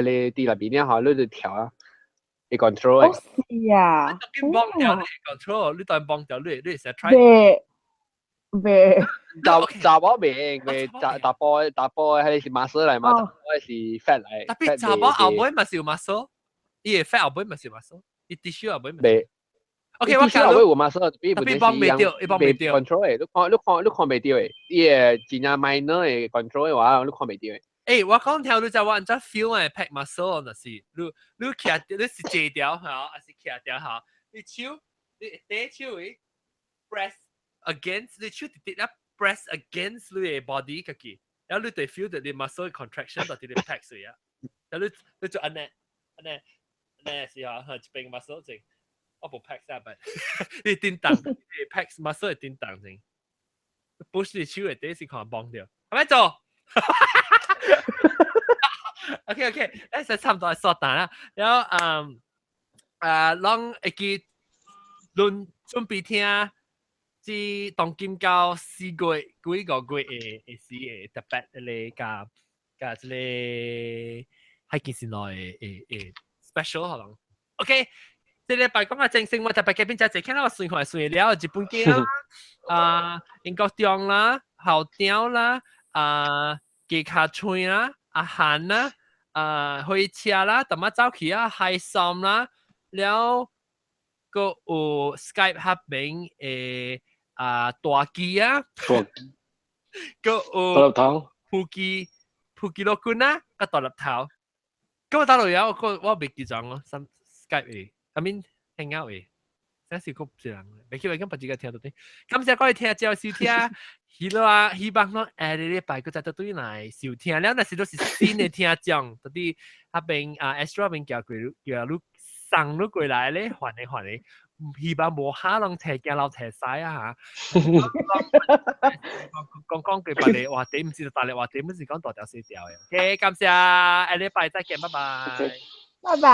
S12: 你啲入邊咧嚇，你就跳啊，你 control 嘅。
S2: 係啊。
S3: 你當幫掉你 control，你當幫掉你成日 try。
S2: 未。
S12: 雜波未，佢雜波係是 muscle 嚟嘛，雜波係是 fat 嚟。
S3: 特別雜波後尾咪是 muscle， 伊個 fat 後尾咪是 muscle， 伊 tissue 後尾咪。
S12: 未。
S3: OK， 我
S12: 教你。我 muscle 特別
S3: 幫未掉，你幫未掉。
S12: control 嘅，你看未掉嘅，伊個真正 minor 嘅 control 嘅話，你看未掉嘅。
S3: 誒，我講條你就話，你真 feel 誒 pack muscle 那是，你徛你是斜條嚇，還是徛條嚇？你手你第手誒 press against 你手直接 press against 你嘅 body 個嘅，然後你對 feel 到你 muscle contraction 到你 pack 水啊，然後你就安尼是嚇，一邊 muscle 正。我冇 pack 曬吧，你叮當，你 pack muscle 係叮當先 ，push 你手係第一時間幫掉，係咪做 ？OK， 誒，就差唔多係縮單啦。然後啷一記論準備聽，即當今到4月幾個月嘅時嘅特別嚟加即係喺件事內嘅 special 可能 OK。即係拜講嘅正式，我特別嘅邊隻睇到我算係算了，日本機啦，英國中啦，後雕啦，吉卡吹啦，阿漢啦，開車啦，同埋走去啊，海參啦，แล้วก็有 Skype 合併大機啊，ก็有ภู基โลกุนนะก็ตอรับเท้าก็มาตลอดแล้วก็ว่าเบกกี่จัง咯 Skype เองI mean hang out 誒，真係個人，未記得咁把自己聽到啲。感謝各位聽眾收聽，希望你禮拜個再到對來收聽，แล้ว那時都是新嘅聽眾，到啲阿邊Astro 邊叫佢上咗過來咧，換嚟，希望冇可能聽見老聽晒啊嚇。講句白你話點唔知道，但係話點唔是講大條細條嘅。OK， 感謝，下禮拜再見，拜拜。
S2: 拜拜。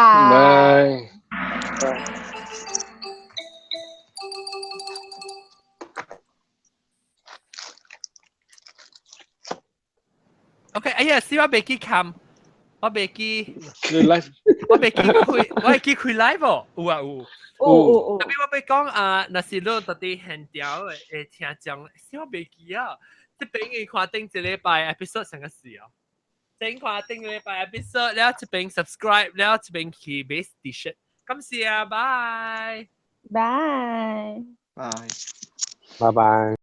S3: OK， 哎呀，試我未記看，我未記。
S4: 佢 live，
S3: 我未記開，我係記開 live 喎，有啊有。有。特別我未講那是攞到啲現條誒聽講，試我未記啊，即係俾你看頂一禮拜 episode 成個事啊。整塊訂閱拜 episode แล้วจะเป็น subscribe แล้วจะเป็น key base t-shirt 感謝 bye
S2: bye
S10: bye
S12: bye bye